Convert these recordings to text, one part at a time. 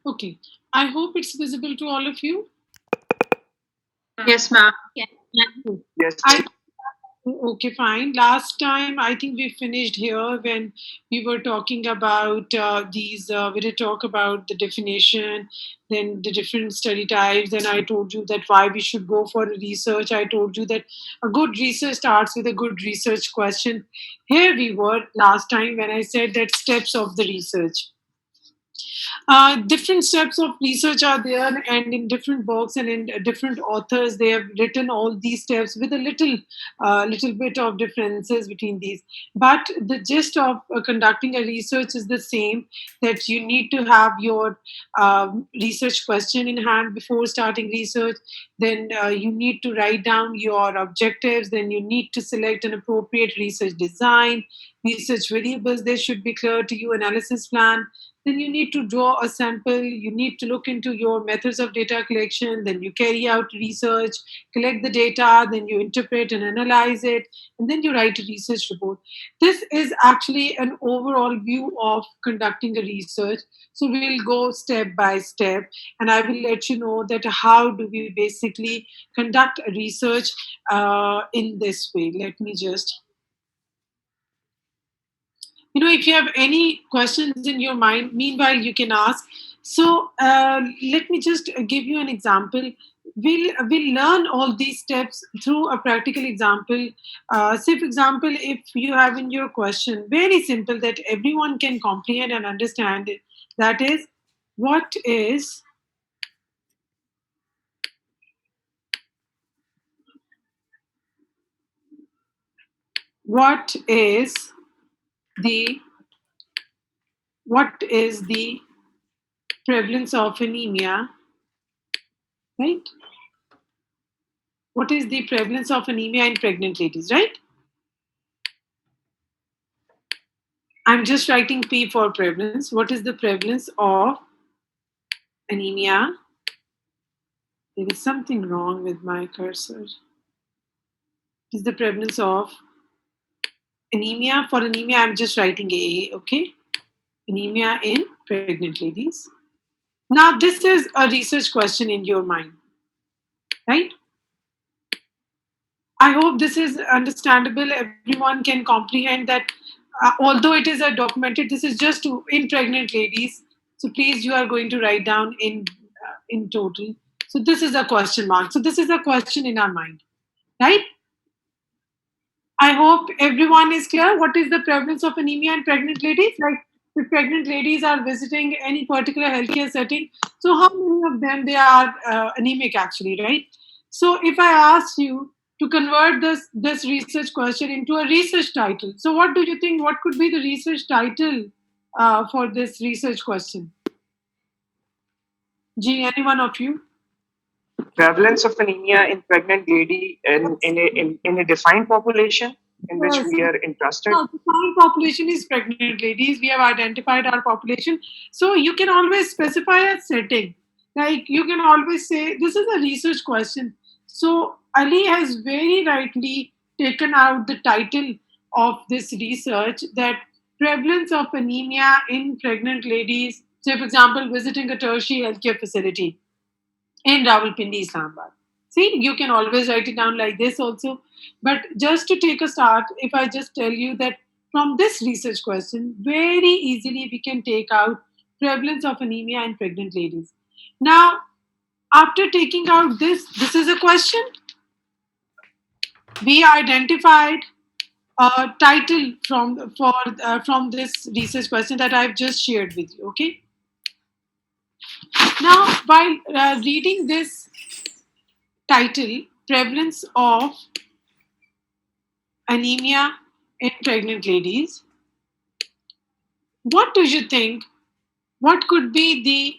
Okay. I hope it's visible to all of you. Yes, ma'am. Yes. I Okay, fine. Last time, I think we finished here when we were talking about we did talk about the definition, then the different study types. Then I told you that why we should go for research. I told you that a good research starts with a good research question. Here we were last time when I said that steps of the research. Different steps of research are there, and in different books and in different authors, they have written all these steps with a little bit of differences between these. But the gist of conducting a research is the same. That you need to have your research question in hand before starting research. Then you need to write down your objectives. Then you need to select an appropriate research design, research variables. They should be clear to you. Analysis plan, then you need to draw a sample, you need to look into your methods of data collection, then you carry out research, collect the data, then you interpret and analyze it, and then you write a research report. This is actually an overall view of conducting a research. So we'll go step by step, and I will let you know that how do we basically conduct a research in this way. Let me just, if you have any questions in your mind, meanwhile you can ask. So let me just give you an example. We'll learn all these steps through a practical example. Say for example, if you have in your question very simple that everyone can comprehend and understand it, that is, what is what is the what is the prevalence of anemia, right? What is the prevalence of anemia in pregnant ladies, right? I'm just writing P for prevalence. What is the prevalence of anemia? There is something wrong with my cursor. Is the prevalence of anemia? For anemia, I'm just writing A, okay? Anemia in pregnant ladies. Now, this is a research question in your mind, right? I hope this is understandable. Everyone can comprehend that. Although it is a documented, this is just in pregnant ladies. So please, you are going to write down in total. So this is a question mark. So this is a question in our mind, right? I hope everyone is clear. What is the prevalence of anemia in pregnant ladies? Like if pregnant ladies are visiting any particular healthcare setting, so how many of them they are anemic actually, right? So if I ask you to convert this research question into a research title, so what do you think? What could be the research title for this research question? G, any one of you? Prevalence of anemia in pregnant lady in a defined population in which Yes. we are interested. No, the current population is pregnant ladies. We have identified our population. So you can always specify a setting. Like you can always say, this is a research question. So Ali has very rightly taken out the title of this research, that prevalence of anemia in pregnant ladies, say for example, visiting a tertiary healthcare facility in Rawalpindi, Islamabad. See, you can always write it down like this also. But just to take a start, if I just tell you that from this research question, very easily we can take out prevalence of anemia in pregnant ladies. Now, after taking out this is a question. We identified a title from this research question that I've just shared with you. Okay. Now, while reading this title, prevalence of anemia in pregnant ladies, what do you think? What could be the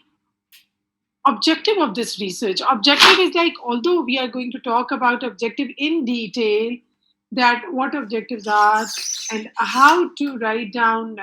objective of this research? Objective is like, although we are going to talk about objective in detail, that what objectives are and how to write down,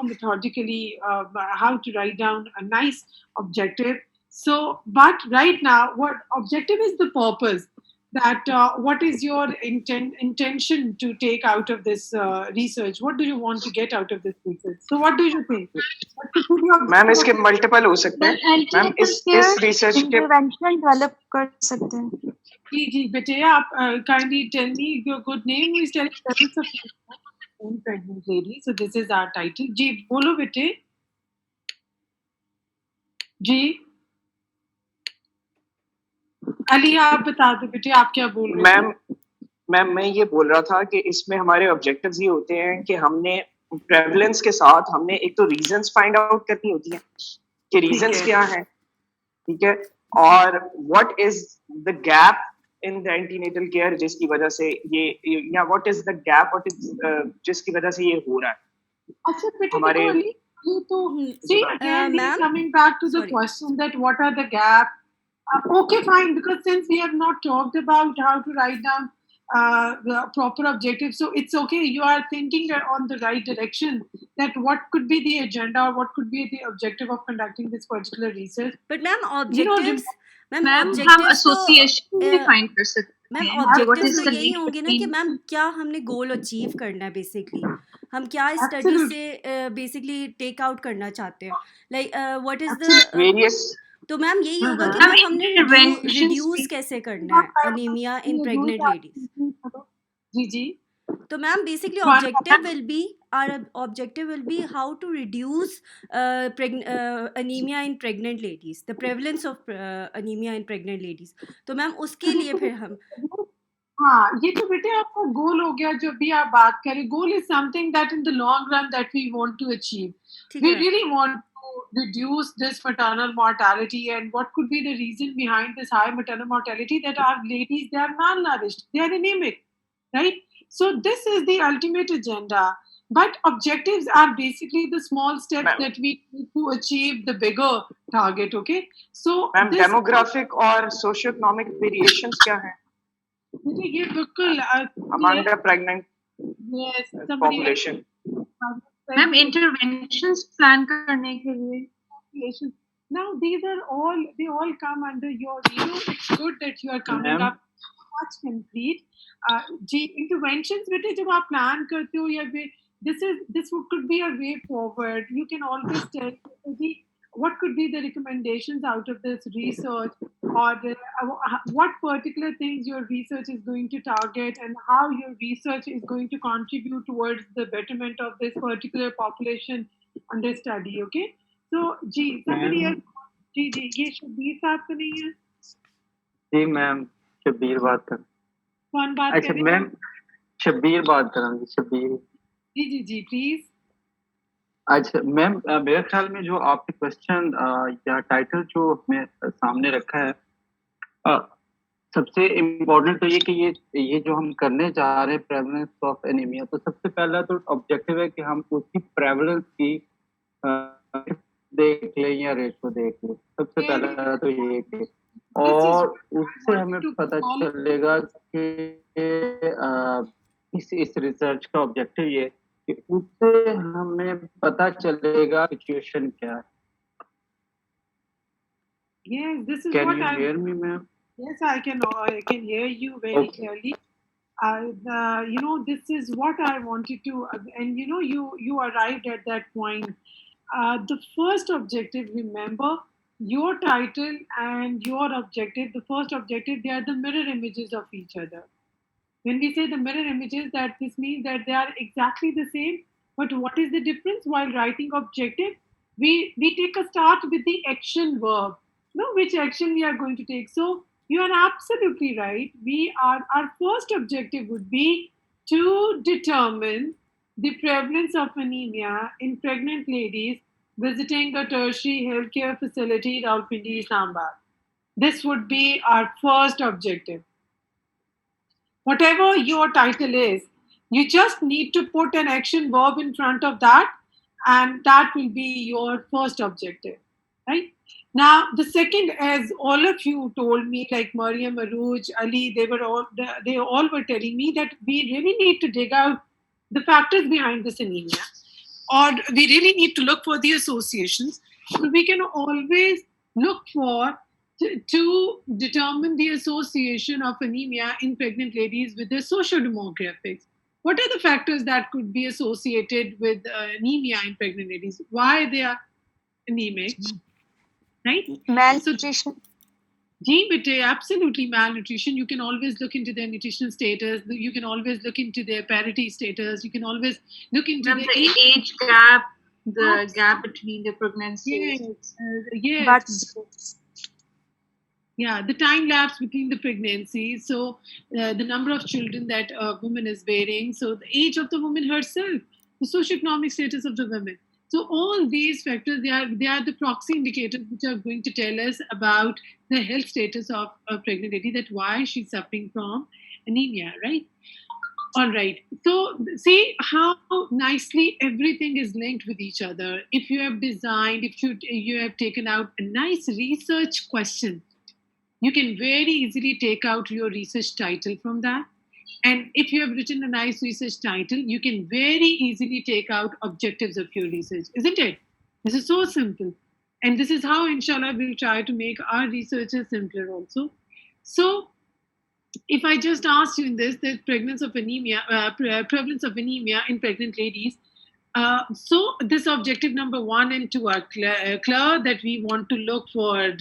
methodically, how to write down a nice objective. So, but right now, what objective is the purpose? That what is your intention to take out of this research? What do you want to get out of this research? So, what do you think? What could be ma'am इसके multiple हो सकते हैं ma'am इस research के intervention develop कर सकते हैं। जी बेटे, आप kindly tell me your good name. Who is telling presence of in pregnant lady? So this is our title. जी बोलो बेटे. जी अली, आप बता दो बेटे, आप क्या बोल रहे थे? मैम मैं ये बोल रहा था कि इसमें हमारे ऑब्जेक्टिव्स ये होते हैं कि हमने प्रेवलेंस के साथ हमने एक तो रीजंस फाइंड आउट करनी होती हैं कि रीजंस क्या हैं, ठीक है, और what is the gap in the antenatal care जिसकी वजह से ये या what is the gap what is जिसकी वजह से ये हो रहा है. अच्छा बेटे, हमारे ये तो see again we ma'am, coming back to the sorry. question that what are the gap. Okay, fine, because since we have not talked about how to write down the proper objectives, so it's okay. You are thinking on the right direction. That what could be the agenda or what could be the objective of conducting this particular research. But ma'am, You know, objectives, ma'am हम objectives association तो define कर सकते ma'am हैं. What objectives is तो the यही link होंगे ना कि between- मैम क्या हमने गोल अचीव करना है, बेसिकली हम क्या स्टडी Absolutely. से बेसिकली टेक आउट करना चाहते हैं, like what is the various तो मैम यही होगा कि Ma'am, मैम हमने interventions रिड्यूस भी- कैसे करना है अनीमिया इन प्रेग्नेंट लेडीज. जी जी. तो ma'am basically One- objective will be our objective will be how to reduce anemia in pregnant ladies, the prevalence of anemia in pregnant ladies. तो ma'am उसके लिए फिर हम हाँ, ये तो बेटे आपका गोल हो गया. जो भी आप बात करें, goal is something that in the long run that we want to achieve. ठीक We है really want to reduce this maternal mortality, and what could be the reason behind this high maternal mortality? That our ladies, they are malnourished, they are anemic, right? So this is the ultimate agenda. But objectives are basically the small steps Ma'am. that we need to achieve the bigger target. Okay, so ma'am this demographic और socio economic variations क्या हैं ये बिल्कुल among the pregnant yes, somebody population? Ma'am interventions plan करने के लिए population. Now these are all, they all come under your, it's good that you are coming Ma'am. up much complete. Ji interventions बेटे जब आप plan करते हो या this could be a way forward. You can always tell ji what could be the recommendations out of this research, or what particular things your research is going to target, and how your research is going to contribute towards the betterment of this particular population under study. Okay, so ji somebody Ma'am. else. जी ये शब्बीर साहब तो नहीं है? जी ma'am, Shabbir बात कर. कौन बात अच्छा कर रहे हैं? मैम, शब्बीर बात कर रहा हूँ. शब्बीर. जी प्लीज. अच्छा मैम, मेरे ख्याल में जो आपने क्वेश्चन या टाइटल जो हमें सामने रखा है, सबसे इम्पोर्टेंट तो ये कि ये जो हम करने जा रहे हैं प्रेवलेंस ऑफ एनीमिया, तो सबसे पहला तो ऑब्जेक्टिव है कि हम उसकी प्रेवलेंस की देख लें या रेशो देख लें. सबसे पहला तो ये कि और उससे हमें पता चलेगा कि इस रिसर्च का ऑब्जेक्टिव ये कि उससे हमें पता चलेगा सिचुएशन क्या है. Yes, this is Can what you I. hear me, ma'am? Yes, I can hear you very Okay. clearly. This is what I wanted to, and you arrived at that point. The first objective, remember, your title and your objective. The first objective, they are the mirror images of each other. When we say the mirror images, that this means that they are exactly the same. But what is the difference? While writing objective, we take a start with the action verb. Which action we are going to take. So you are absolutely right. Our first objective would be to determine the prevalence of anemia in pregnant ladies visiting a tertiary healthcare facility, Rawalpindi, Islamabad. This would be our first objective. Whatever your title is, you just need to put an action verb in front of that, and that will be your first objective, right? Now, the second, as all of you told me, like Mariam, Aruj, Ali, they all were telling me that we really need to dig out the factors behind this anemia, or we really need to look for the associations. So we can always look for to determine the association of anemia in pregnant ladies with their socio-demographics. What are the factors that could be associated with anemia in pregnant ladies? Why they are anemic, right? Malnutrition. Gee, but absolutely malnutrition. You can always look into their nutritional status. You can always look into their parity status. You can always look into Ma'am, the the age gap, the Yes. gap between the pregnancies. Yes. But Yeah, the time lapse between the pregnancies. So the number of children that a woman is bearing. So the age of the woman herself, the socioeconomic status of the woman. So all these factors, they are the proxy indicators which are going to tell us about the health status of a pregnant lady, that why she's suffering from anemia, right? All right. So see how nicely everything is linked with each other. If you have designed, if you have taken out a nice research question, you can very easily take out your research title from that. And if you have written a nice research title, you can very easily take out objectives of your research, isn't it? This is so simple. And this is how, inshallah, we'll try to make our researches simpler also. So, if I just asked you in this, the prevalence of anemia in pregnant ladies. So this objective number 1 and 2 are clear, that we want to look for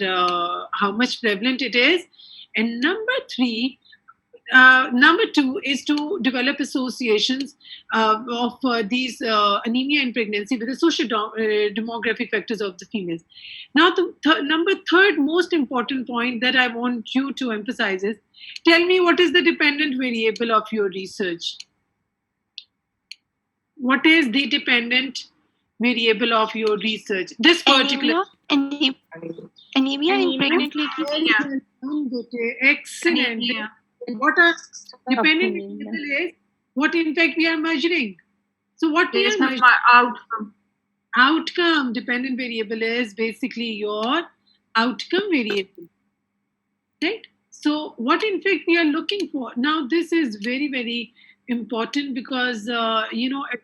how much prevalent it is, and number 2 is to develop associations of these anemia in pregnancy with the social demographic factors of the females. Now, the number third most important point that I want you to emphasize is, tell me what is the dependent variable of your research? What is the dependent variable of your research? This particular anemia in pregnant ladies. Excellent. Anemia. What are dependent variable is what in fact we are measuring. So what we There's are no measuring? outcome. Outcome. Dependent variable is basically your outcome variable, right? So what in fact we are looking for now, this is very, very important, because at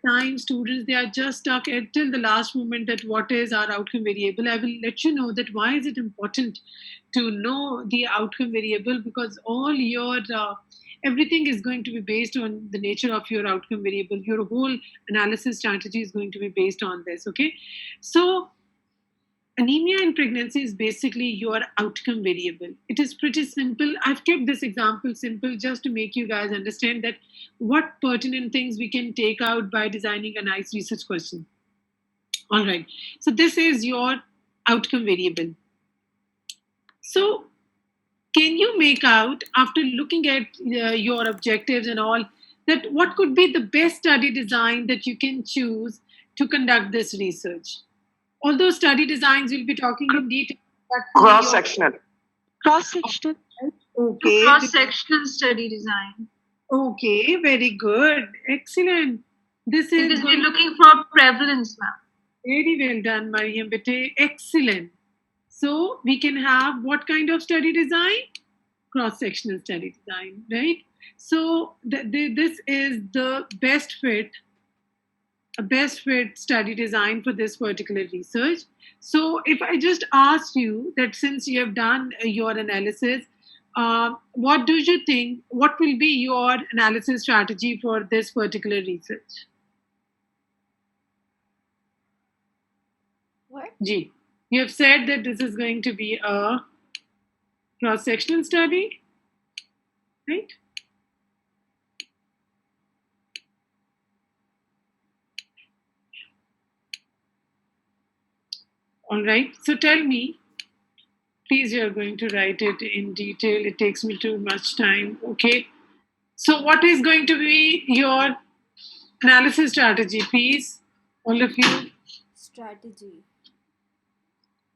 times students, they are just stuck at till the last moment that what is our outcome variable. I will let you know that why is it important to know the outcome variable, because all your everything is going to be based on the nature of your outcome variable. Your whole analysis strategy is going to be based on this. Okay, so anemia in pregnancy is basically your outcome variable. It is pretty simple. I've kept this example simple just to make you guys understand that what pertinent things we can take out by designing a nice research question. All right. So this is your outcome variable. So can you make out, after looking at your objectives and all, that what could be the best study design that you can choose to conduct this research? Although study designs we'll be talking in detail. Cross-sectional. Cross-sectional. Okay. Cross-sectional study design. Okay, very good. Excellent. This is Because we're looking for prevalence, ma'am. very well done, Mariam Bete. Excellent. So we can have what kind of study design? Cross-sectional study design, right? So this is the best fit study design for this particular research. So if I just asked you that, since you have done your analysis, what do you think, what will be your analysis strategy for this particular research? What? Ji, you have said that this is going to be a cross-sectional study, right? All right. So tell me, please, you're going to write it in detail. It takes me too much time. Okay. So what is going to be your analysis strategy, please? All of you, Strategy.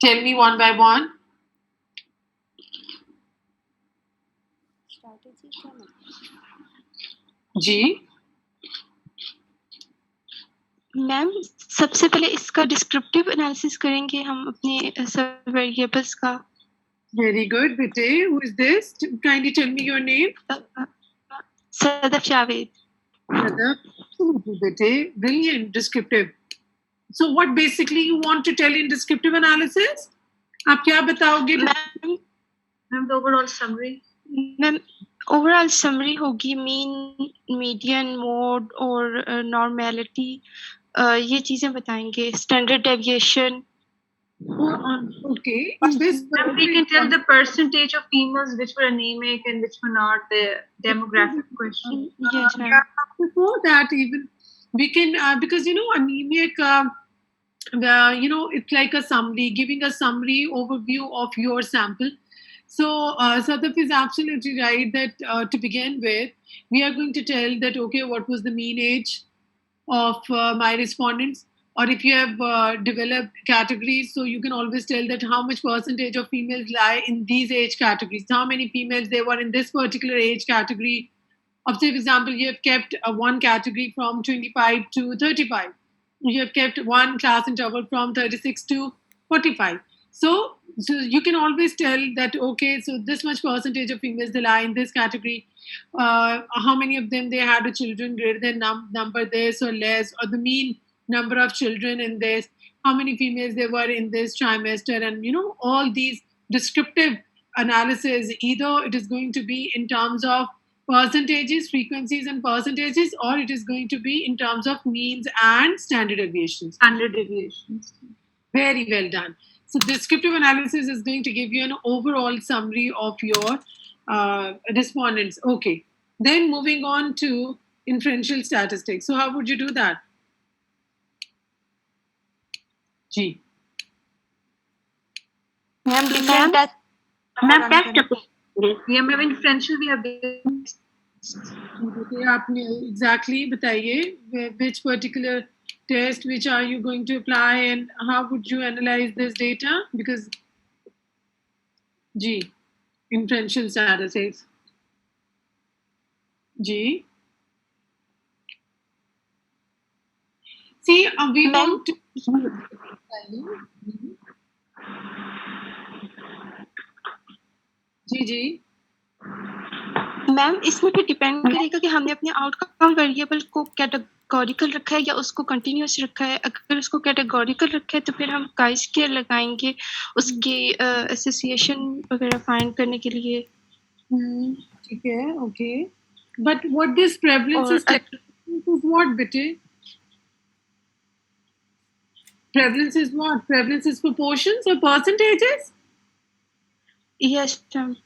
tell me one by one. Strategy क्या मतलब? जी ma'am सबसे पहले इसका descriptive analysis करेंगे हम अपने सब variables का. Very good, Bete. Who is this? Kindly tell me your name. Sadaf Javed. Absolutely, Bete. Brilliant. Descriptive. So what basically you want to tell in descriptive analysis? आप क्या बताओगे? Ma'am, the overall summary. Ma'am overall summary होगी mean, median, mode और normality, ये चीजें बताएंगे. Standard deviation. Okay. In this And we can tell the percentage of females which were anemic and which were not, the demographic question. Yes, ma'am. Yeah, before that, even we can, because anemic. It's like a summary, giving a summary overview of your sample. So, Sadaf is absolutely right that to begin with, we are going to tell that, okay, what was the mean age of my respondents? Or if you have developed categories, so you can always tell that how much percentage of females lie in these age categories, how many females there were in this particular age category. Of, say, for example, you have kept one category from 25 to 35. You have kept one class interval from 36 to 45. So you can always tell that, okay, so this much percentage of females they lie in this category. How many of them they had a children greater than number this or less, or the mean number of children in this, how many females there were in this trimester, and all these descriptive analysis. Either it is going to be in terms of percentages, frequencies, and percentages, or it is going to be in terms of means and standard deviations. Standard deviations. Very well done. So, descriptive analysis is going to give you an overall summary of your respondents. Okay. Then moving on to inferential statistics. So, how would you do that? G. Ma'am, different test. Ma'am, test. Yeah, ma'am, inferential we have बताइए आपने exactly बताइए which particular test which are you going to apply and how would you analyze this data, because G, inferential statistics. G. See, we want to. जी जी ma'am इसमें भी depend करेगा कि हमने अपने आउटकम वेरिएबल को कैटेगोरिकल रखा है या उसको कंटिन्यूअस रखा है। अगर उसको कैटेगोरिकल रखा है तो फिर हम काई स्क्वायर लगाएंगे उसके एसोसिएशन वगैरह फाइंड करने के लिए। ठीक है, okay, but what this prevalence is what बेटे? Prevalence is what? Prevalence is proportions or percentages? Yes, ma'am.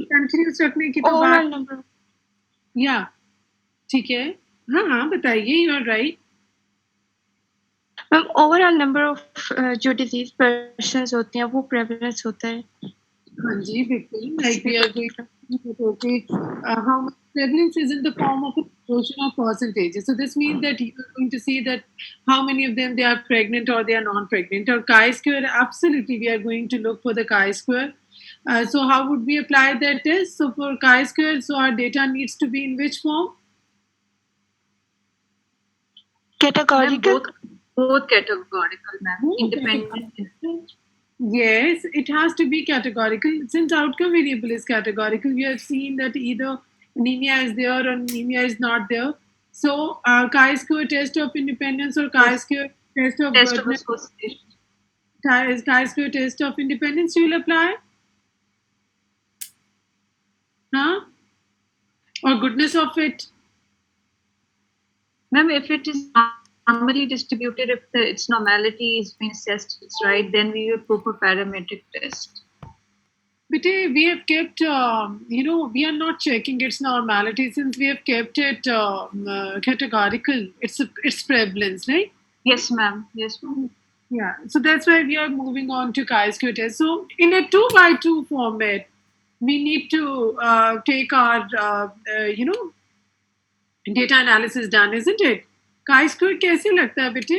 Continuous रखने की तो ओवरऑल नंबर। या ठीक है, हाँ बताइए, you are right ma'am. Overall number of जो डिजीज पर्सन्स होते हैं वो प्रेवलेंस होता है। हाँ जी बिल्कुल, like we are going how prevalence is in the form of a proportion of percentages. So this means that you are going to see that how many of them they are pregnant or they are non-pregnant. Or chi-square, absolutely, we are going to look for the chi-square. So how would we apply that test? So for chi-square, so our data needs to be in which form? Categorical. Both categorical, ma'am. Independent. Yes, it has to be categorical. Since outcome variable is categorical, we have seen that either anemia is there or anemia is not there. So, chi-square test of independence or chi-square test of association. Chi-square test of independence you will apply? Huh? Or goodness of it? Ma'am, if it is normally distributed, if its normality is being assessed, right, then we will go for parametric test. But we have kept, we are not checking its normality since we have kept it categorical. It's prevalence, right? Yes, ma'am. Yes, ma'am. Yeah. So that's why we are moving on to chi-square test. So in a 2x2 format, we need to take our, data analysis done, isn't it? chi-square कैसे लगता है बेटे?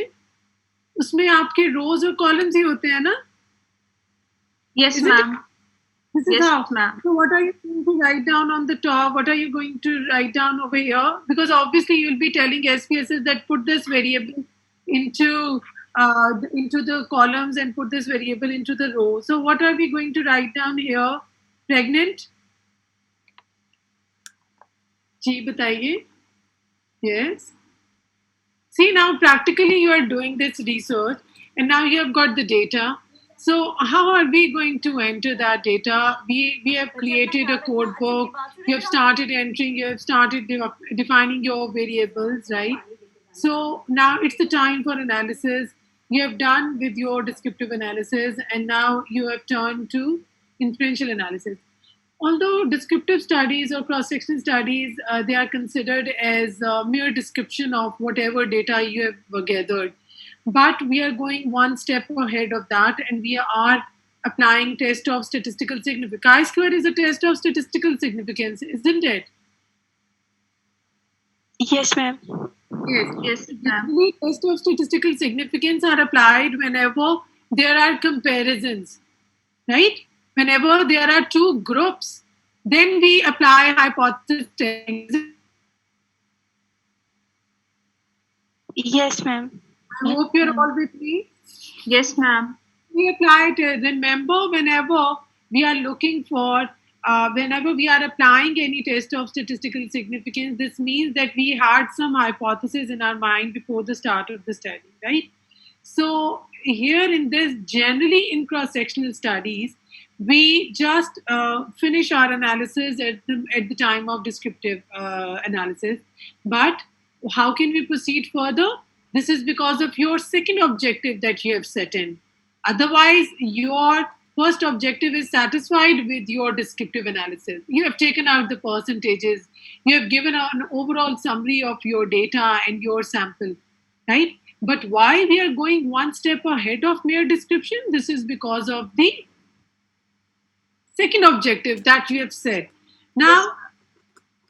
उसमें आपके rows और columns ही होते हैं ना? Yes, ma'am. This is yes, how. ma'am. So what are you going to write down on the top? What are you going to write down over here? Because obviously you'll be telling SPSS that put this variable into the columns and put this variable into the row. So what are we going to write down here? Pregnant? जी बताइए. Yes. See, now practically you are doing this research and now you have got the data. So how are we going to enter that data? We have created a code book. You have started entering. You have started defining your variables, right? So now it's the time for analysis. you have done with your descriptive analysis, and now you have turned to inferential analysis. Although descriptive studies or cross-sectional studies, they are considered as a mere description of whatever data you have gathered. But we are going one step ahead of that, and we are applying test of statistical significance. Chi-square is a test of statistical significance, isn't it? Yes, ma'am. Yes. Yes, ma'am. The test of statistical significance are applied whenever there are comparisons, right? Whenever there are two groups, then we apply hypothesis testing. Yes, ma'am. I hope you're all with me. Yes, ma'am. We apply it. Remember, whenever we are looking for, whenever we are applying any test of statistical significance, this means that we had some hypothesis in our mind before the start of the study, right? So here in this, generally in cross-sectional studies, we just finish our analysis at the time of descriptive analysis. But how can we proceed further? This is because of your second objective that you have set in. Otherwise, your first objective is satisfied with your descriptive analysis. You have taken out the percentages, you have given an overall summary of your data and your sample, right? But why we are going one step ahead of mere description? This is because of the second objective that you have set.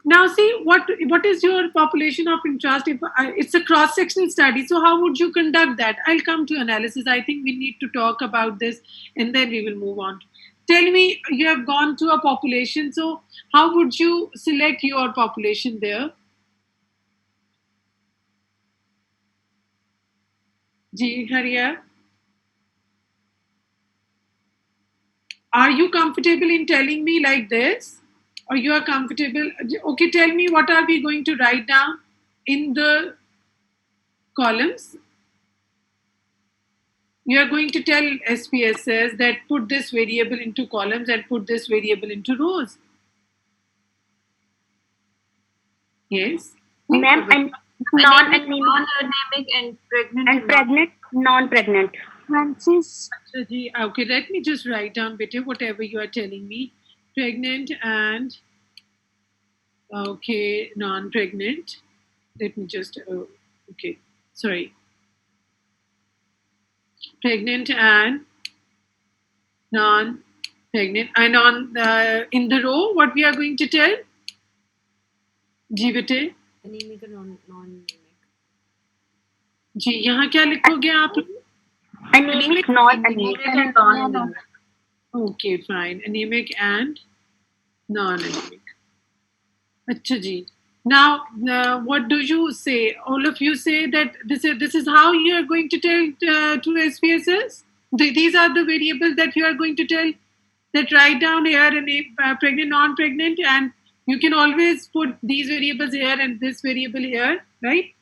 Now see what is your population of interest. If it's a cross sectional study, so how would you conduct that? I'll come to analysis. I think we need to talk about this, and then we will move on. Tell me, you have gone to a population, so how would you select your population there? Ji Hariya, are you comfortable in telling me like this? Or you are comfortable? Okay, tell me, what are we going to write down in the columns? You are going to tell SPSS that put this variable into columns and put this variable into rows. Yes. Ma'am, and non-anemic Non-anemic and pregnant. and pregnant, non-pregnant. Francis. Achha ji, okay, let me just write down, beta, whatever you are telling me. Pregnant and, okay, non-pregnant. Let me just, okay, sorry. Pregnant and non-pregnant. And on in the row, what we are going to tell? जी बेटे anemic और non-anemic. जी यहाँ क्या लिखोगे आप? Anemic, non-anemic. and non-anemic. Okay, fine. Anemic and non-anemic. अच्छा जी. Now, what do you say? All of you say that this is how you are going to tell to SPSS? These are the variables that you are going to tell. That write down here pregnant, non-pregnant, and you can always put these variables here and this variable here, right?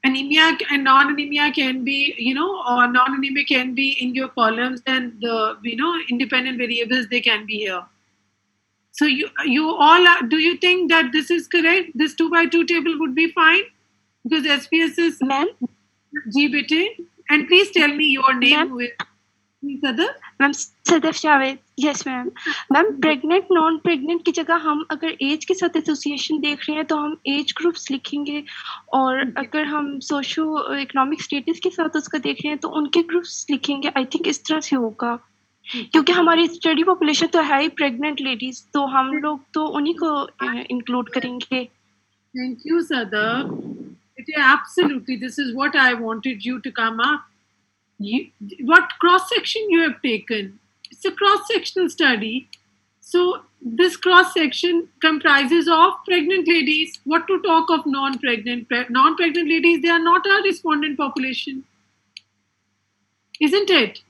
Anemia and non-anemia can be, or non-anemia can be in your columns, and the, independent variables, they can be here. So you all are, do you think that this is correct? This 2 by 2 table would be fine? Because SPS is Ma'am. Ji bete. And please tell me your name Ma'am. with Sadaf. Ma'am Sadaf Javed. Yes ma'am. Ma'am pregnant non pregnant की जगह हम अगर as के साथ association देख रहे हैं तो हम एज ग्रुप्स लिखेंगे, और अगर हम सोशो इकोनॉमिक स्टेटस के साथ उसका देख रहे हैं तो उनके ग्रुप्स लिखेंगे. आई थिंक इस तरह से होगा, क्योंकि हमारी स्टडी पॉपुलेशन तो है ही प्रेग्नेंट लेडीज, तो हम लोग तो उन्हीं को इंक्लूड करेंगे. Thank you, Sadaf. Absolutely, this is what I wanted you to come up. What cross-section you have taken? It's a cross-sectional study. So this cross-section comprises of pregnant ladies. What to talk of non-pregnant? Non-pregnant ladies, they are not our respondent population. Isn't it?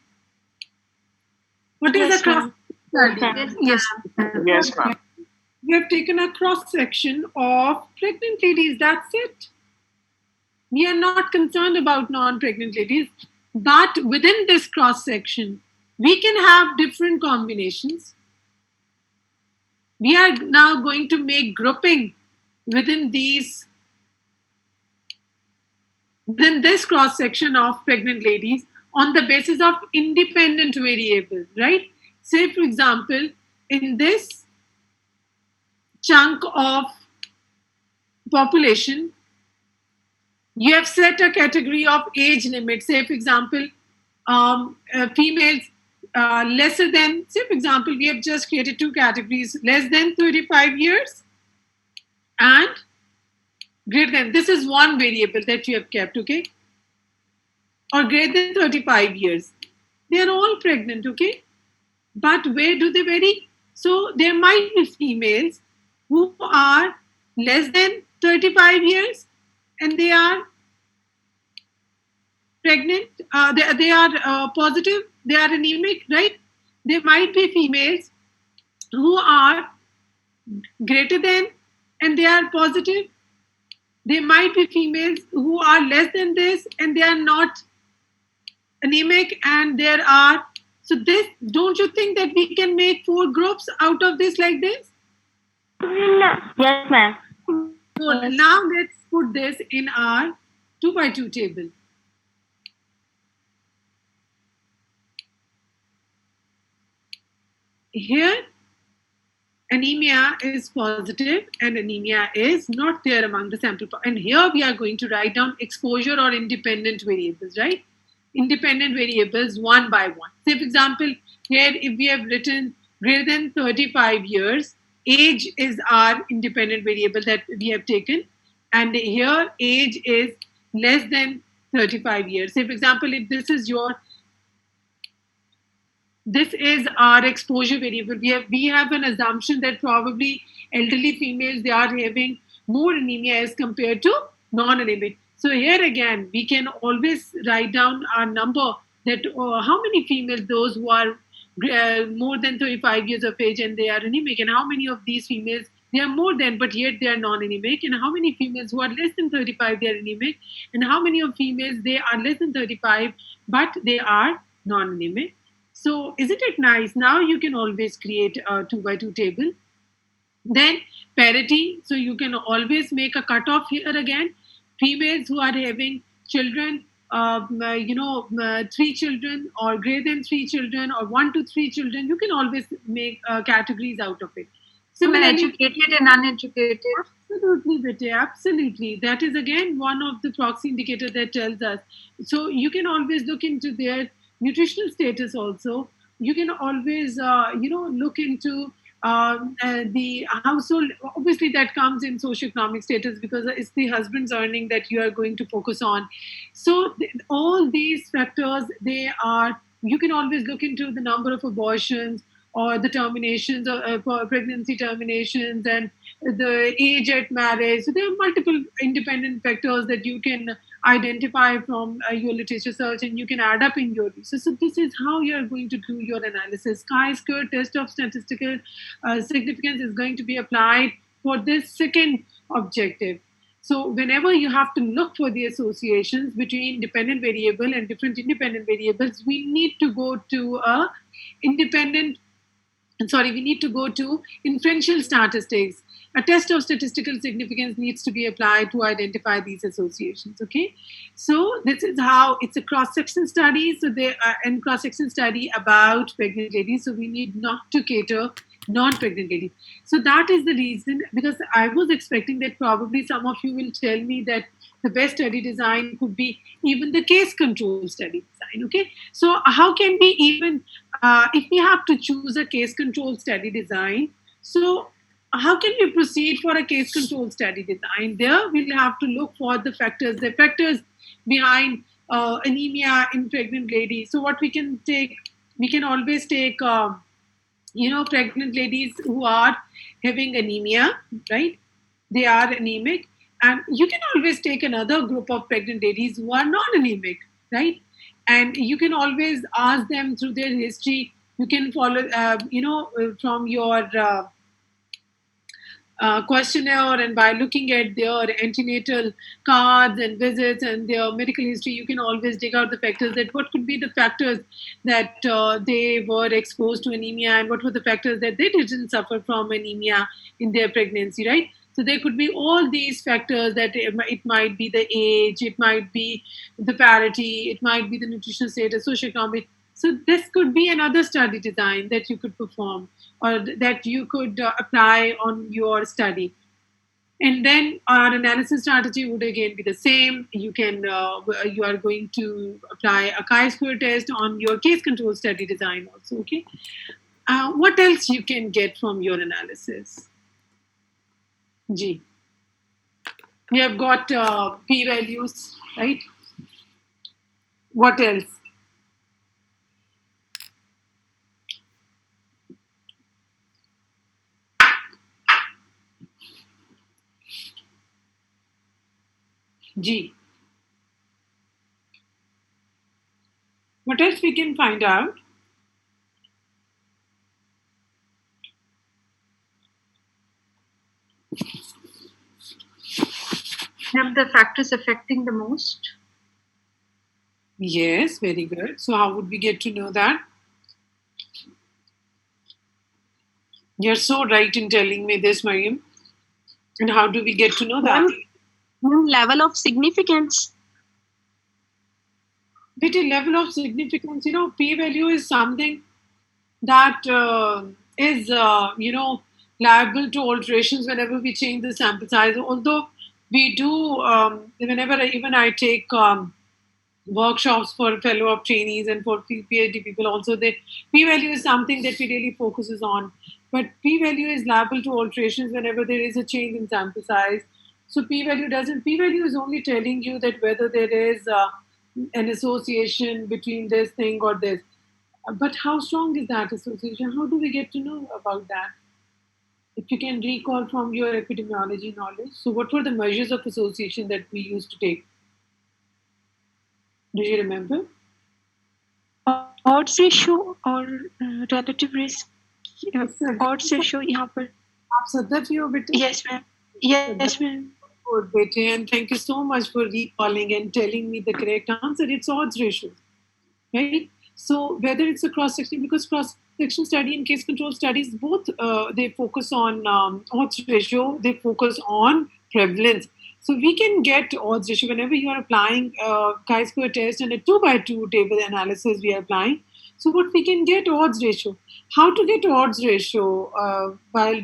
What is Yes, a cross-section study? Yes. Yes, ma'am. We have taken a cross-section of pregnant ladies. That's it. We are not concerned about non-pregnant ladies. But within this cross-section, we can have different combinations. We are now going to make grouping within these then this cross section of pregnant ladies on the basis of independent variables, right? Say, for example, in this chunk of population, you have set a category of age limit. Say, for example, females lesser than, say, for example, we have just created two categories: less than 35 years and greater than. This is one variable that you have kept, okay? Or greater than 35 years. They are all pregnant, okay? But where do they vary? So there might be females who are less than 35 years and they are pregnant, they are positive, they are anemic, right? There might be females who are greater than and they are positive. There might be females who are less than this and they are not anemic, and there are, so this, don't you think that we can make 4 groups out of this like this? Yes, ma'am. So now let's put this in our 2 by 2 table. Here, anemia is positive and anemia is not there among the sample. And here we are going to write down exposure or independent variables, right? Independent variables one by one. Say, for example, here if we have written greater than 35 years, age is our independent variable that we have taken. And here age is less than 35 years. Say, for example, if this is our exposure variable. We have an assumption that probably elderly females, they are having more anemia as compared to non-anemic. So here again, we can always write down our number that how many females, those who are more than 35 years of age and they are anemic, and how many of these females, they are more than, but yet they are non-anemic, and how many females who are less than 35, they are anemic, and how many of females, they are less than 35, but they are non-anemic. So isn't it nice? Now you can always create a 2 by 2 table. Then parity. So you can always make a cutoff here again. Females who are having children, 3 children or greater than 3 children or 1 to 3 children, you can always make categories out of it. Similarly, educated and uneducated. Absolutely, Bete, absolutely. That is again one of the proxy indicator that tells us. So you can always look into their nutritional status also. You can always, look into the household. Obviously, that comes in socioeconomic status because it's the husband's earning that you are going to focus on. So all these factors, you can always look into the number of abortions or the terminations, pregnancy terminations, and the age at marriage. So there are multiple independent factors that you can identify from your literature search, and you can add up in your research. So this is how you are going to do your analysis. Chi-square test of statistical significance is going to be applied for this second objective. So whenever you have to look for the associations between dependent variable and different independent variables, we need to go to we need to go to inferential statistics. A test of statistical significance needs to be applied to identify these associations. Okay, so this is how it's a cross-section study. So they are in cross-section study about pregnant ladies. So we need not to cater non-pregnant ladies. So that is the reason, because I was expecting that probably some of you will tell me that the best study design could be even the case control study design. Okay, so how can we even if we have to choose a case control study design, so how can we proceed for a case control study design? There we'll have to look for the factors behind anemia in pregnant ladies. So what we can always take pregnant ladies who are having anemia, right? They are anemic, and you can always take another group of pregnant ladies who are non-anemic, right? And you can always ask them through their history. You can follow, from your questionnaire, and by looking at their antenatal cards and visits and their medical history, you can always dig out the factors that what could be the factors that they were exposed to anemia, and what were the factors that they didn't suffer from anemia in their pregnancy, right? So there could be all these factors that it might be the age, it might be the parity, it might be the nutritional status, socioeconomic. So this could be another study design that you could perform or that you could apply on your study. And then our analysis strategy would again be the same. You are going to apply a chi-square test on your case control study design also. Okay. What else you can get from your analysis? G. We have got p values, right? What else? G. What else we can find out? Have the factors affecting the most? Yes, very good. So how would we get to know that? You're so right in telling me this, Mariam. And how do we get to know that? Level of significance. But a level of significance, p value is something that is, liable to alterations whenever we change the sample size. Although we do, whenever even I take workshops for fellow-up trainees and for PhD people also, the p-value is something that we really focuses on. But p-value is liable to alterations whenever there is a change in sample size. So p-value is only telling you that whether there is an association between this thing or this. But how strong is that association? How do we get to know about that? If you can recall from your epidemiology knowledge, so what were the measures of association that we used to take? Do you remember? Odds ratio और relative risk. Odds ratio यहाँ पर. आप सदस्य हो बेटे? Yes, ma'am. Yes, ma'am. Good, bete, and thank you so much for recalling and telling me the correct answer. It's odds ratio, right? So whether it's a cross section, because cross section study and case control studies both they focus on odds ratio, they focus on prevalence. So we can get odds ratio whenever you are applying chi-square test and a 2x2 table analysis we are applying. So what we can get odds ratio. How to get odds ratio while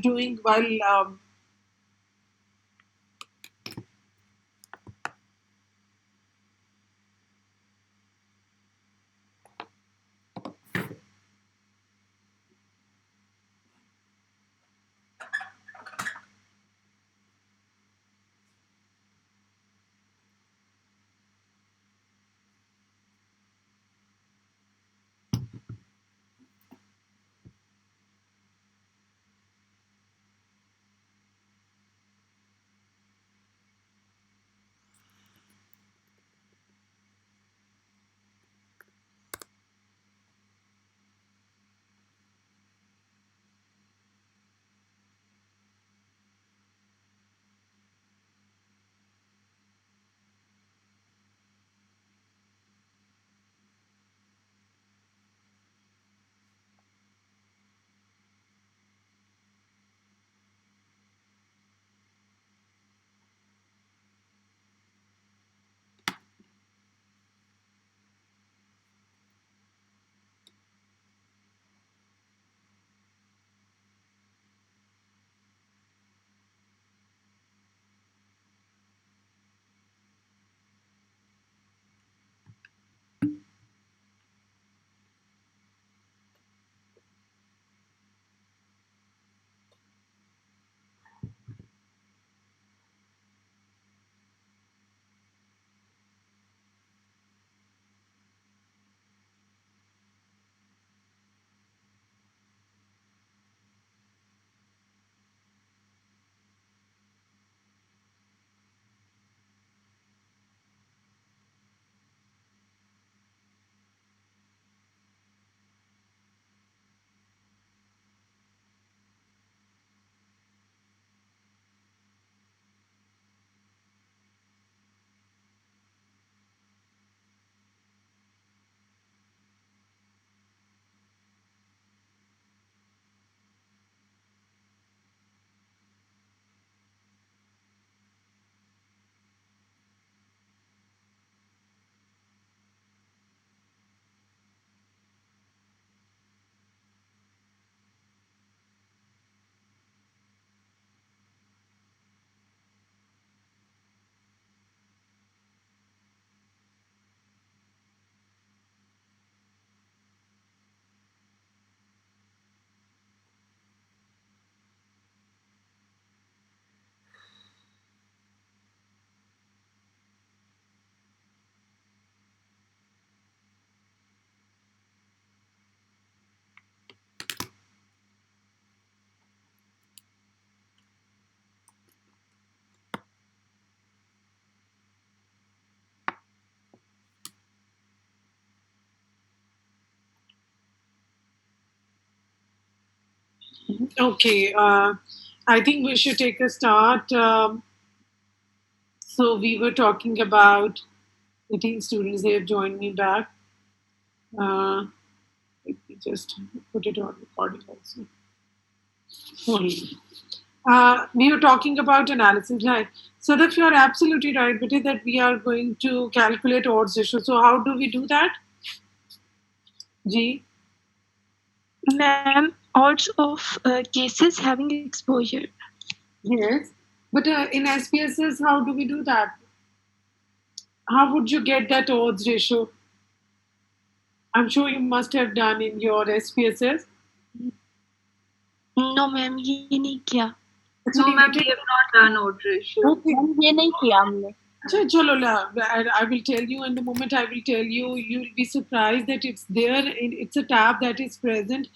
Okay, I think we should take a start. So we were talking about 18 students. They have joined me back. Let me just put it on recording also. Sorry. We were talking about analysis, right? So that you're absolutely right, Betty, that we are going to calculate odds ratio. So how do we do that? G? Ma'am, odds of cases having exposure. Yes. But in SPSS, how do we do that? How would you get that odds ratio? I'm sure you must have done in your SPSS. No ma'am ये नहीं किया. अच्छा, No, नहीं ma'am, बेटे? we have not done odd ratio. Okay. Ma'am ये नहीं किया हमने. अच्छा, चलो ला, I will tell you, and the moment I will tell you, you'll be surprised that it's there. It's a tab that is present.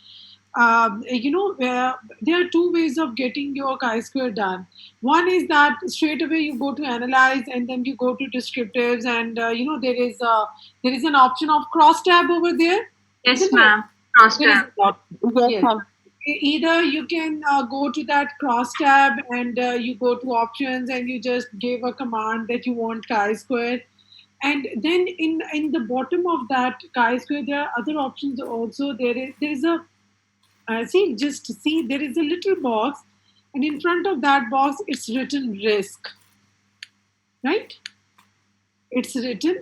There are two ways of getting your chi-square done. One is that straight away you go to analyze, and then you go to descriptives, and there is an option of cross tab over there. Yes, Isn't there? ma'am. Cross There is tab. a lot. Yes Yes. ma'am. Either you can go to that cross tab and you go to options and you just give a command that you want chi-square, and then in the bottom of that chi-square there are other options also. There is a see, there is a little box, and in front of that box it's written risk, right? It's written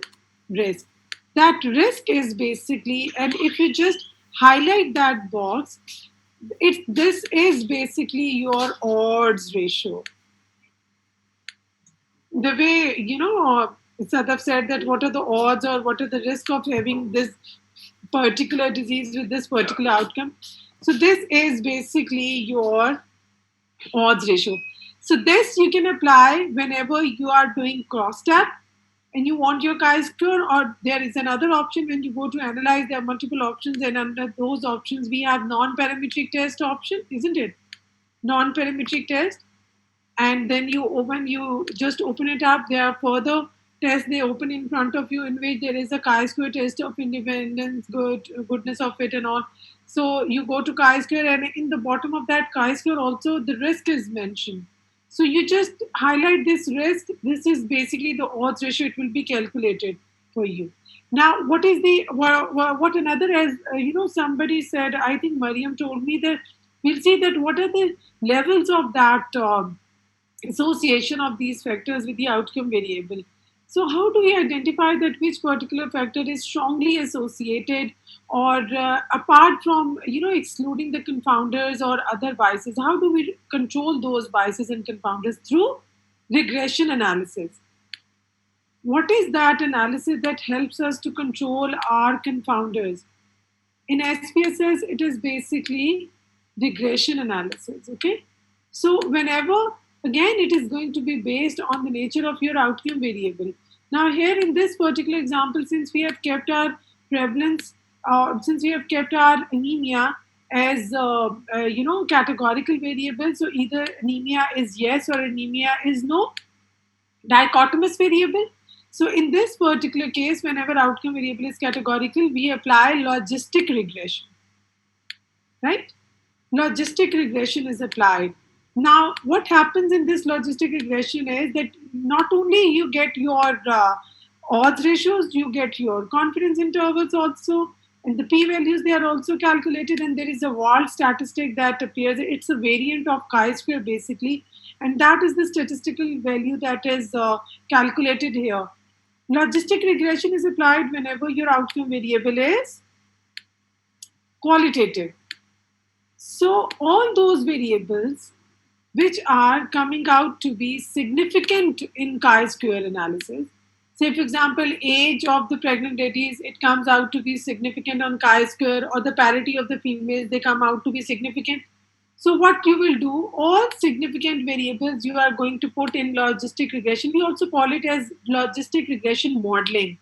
risk. That risk is basically, and if you just highlight that box, this is basically your odds ratio. The way, Sadaf said that what are the odds or what are the risk of having this particular disease with this particular outcome. So this is basically your odds ratio. So this you can apply whenever you are doing cross tab and you want your chi-square, or there is another option when you go to analyze. There are multiple options, and under those options we have non-parametric test option, isn't it? Non-parametric test. And then when you just open it up, there are further tests they open in front of you in which there is a chi-square test of independence, goodness of it and all. So you go to chi-square, and in the bottom of that chi-square also the risk is mentioned. So you just highlight this risk. This is basically the odds ratio. It will be calculated for you. Now, what is the what another, as somebody said, I think Mariam told me that we'll see that what are the levels of that association of these factors with the outcome variable. So, how do we identify that which particular factor is strongly associated, or apart from excluding the confounders or other biases? How do we control those biases and confounders through regression analysis? What is that analysis that helps us to control our confounders? In SPSS, it is basically regression analysis. Okay, so whenever, again, it is going to be based on the nature of your outcome variable. Now, here in this particular example, since we have kept our prevalence, since we have kept our anemia as categorical variable, so either anemia is yes or anemia is no, dichotomous variable. So in this particular case, whenever outcome variable is categorical, we apply logistic regression, right? Logistic regression is applied. Now, what happens in this logistic regression is that not only you get your odds ratios, you get your confidence intervals also, and the p-values, they are also calculated, and there is a Wald statistic that appears. It's a variant of chi-square basically, and that is the statistical value that is calculated here. Logistic regression is applied whenever your outcome variable is qualitative. So all those variables which are coming out to be significant in chi-square analysis, say for example, age of the pregnant ladies, it comes out to be significant on chi-square, or the parity of the females, they come out to be significant. So what you will do, all significant variables you are going to put in logistic regression. We also call it as logistic regression modeling.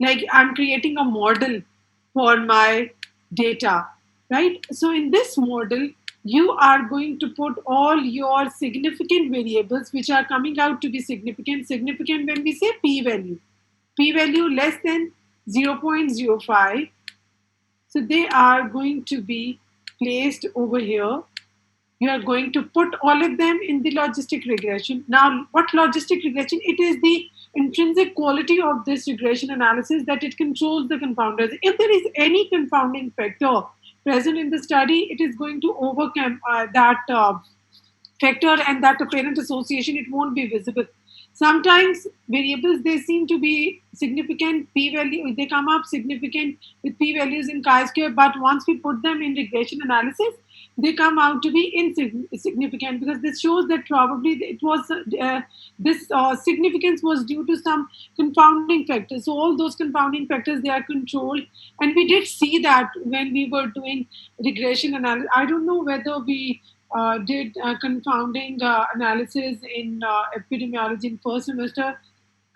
Like I'm creating a model for my data, right? So in this model, you are going to put all your significant variables which are coming out to be significant when we say p-value less than 0.05. So they are going to be placed over here, you are going to put all of them in the logistic regression. Now, what logistic regression? It is the intrinsic quality of this regression analysis that it controls the confounders. If there is any confounding factor present in the study, it is going to overcome that factor, and that apparent association, it won't be visible. Sometimes variables, they seem to be significant p-value, they come up significant with p-values in chi-square, but once we put them in regression analysis, they come out to be insignificant, because this shows that probably it was this significance was due to some confounding factors. So all those confounding factors, they are controlled, and we did see that when we were doing regression analysis. I don't know whether we did confounding analysis in epidemiology in first semester,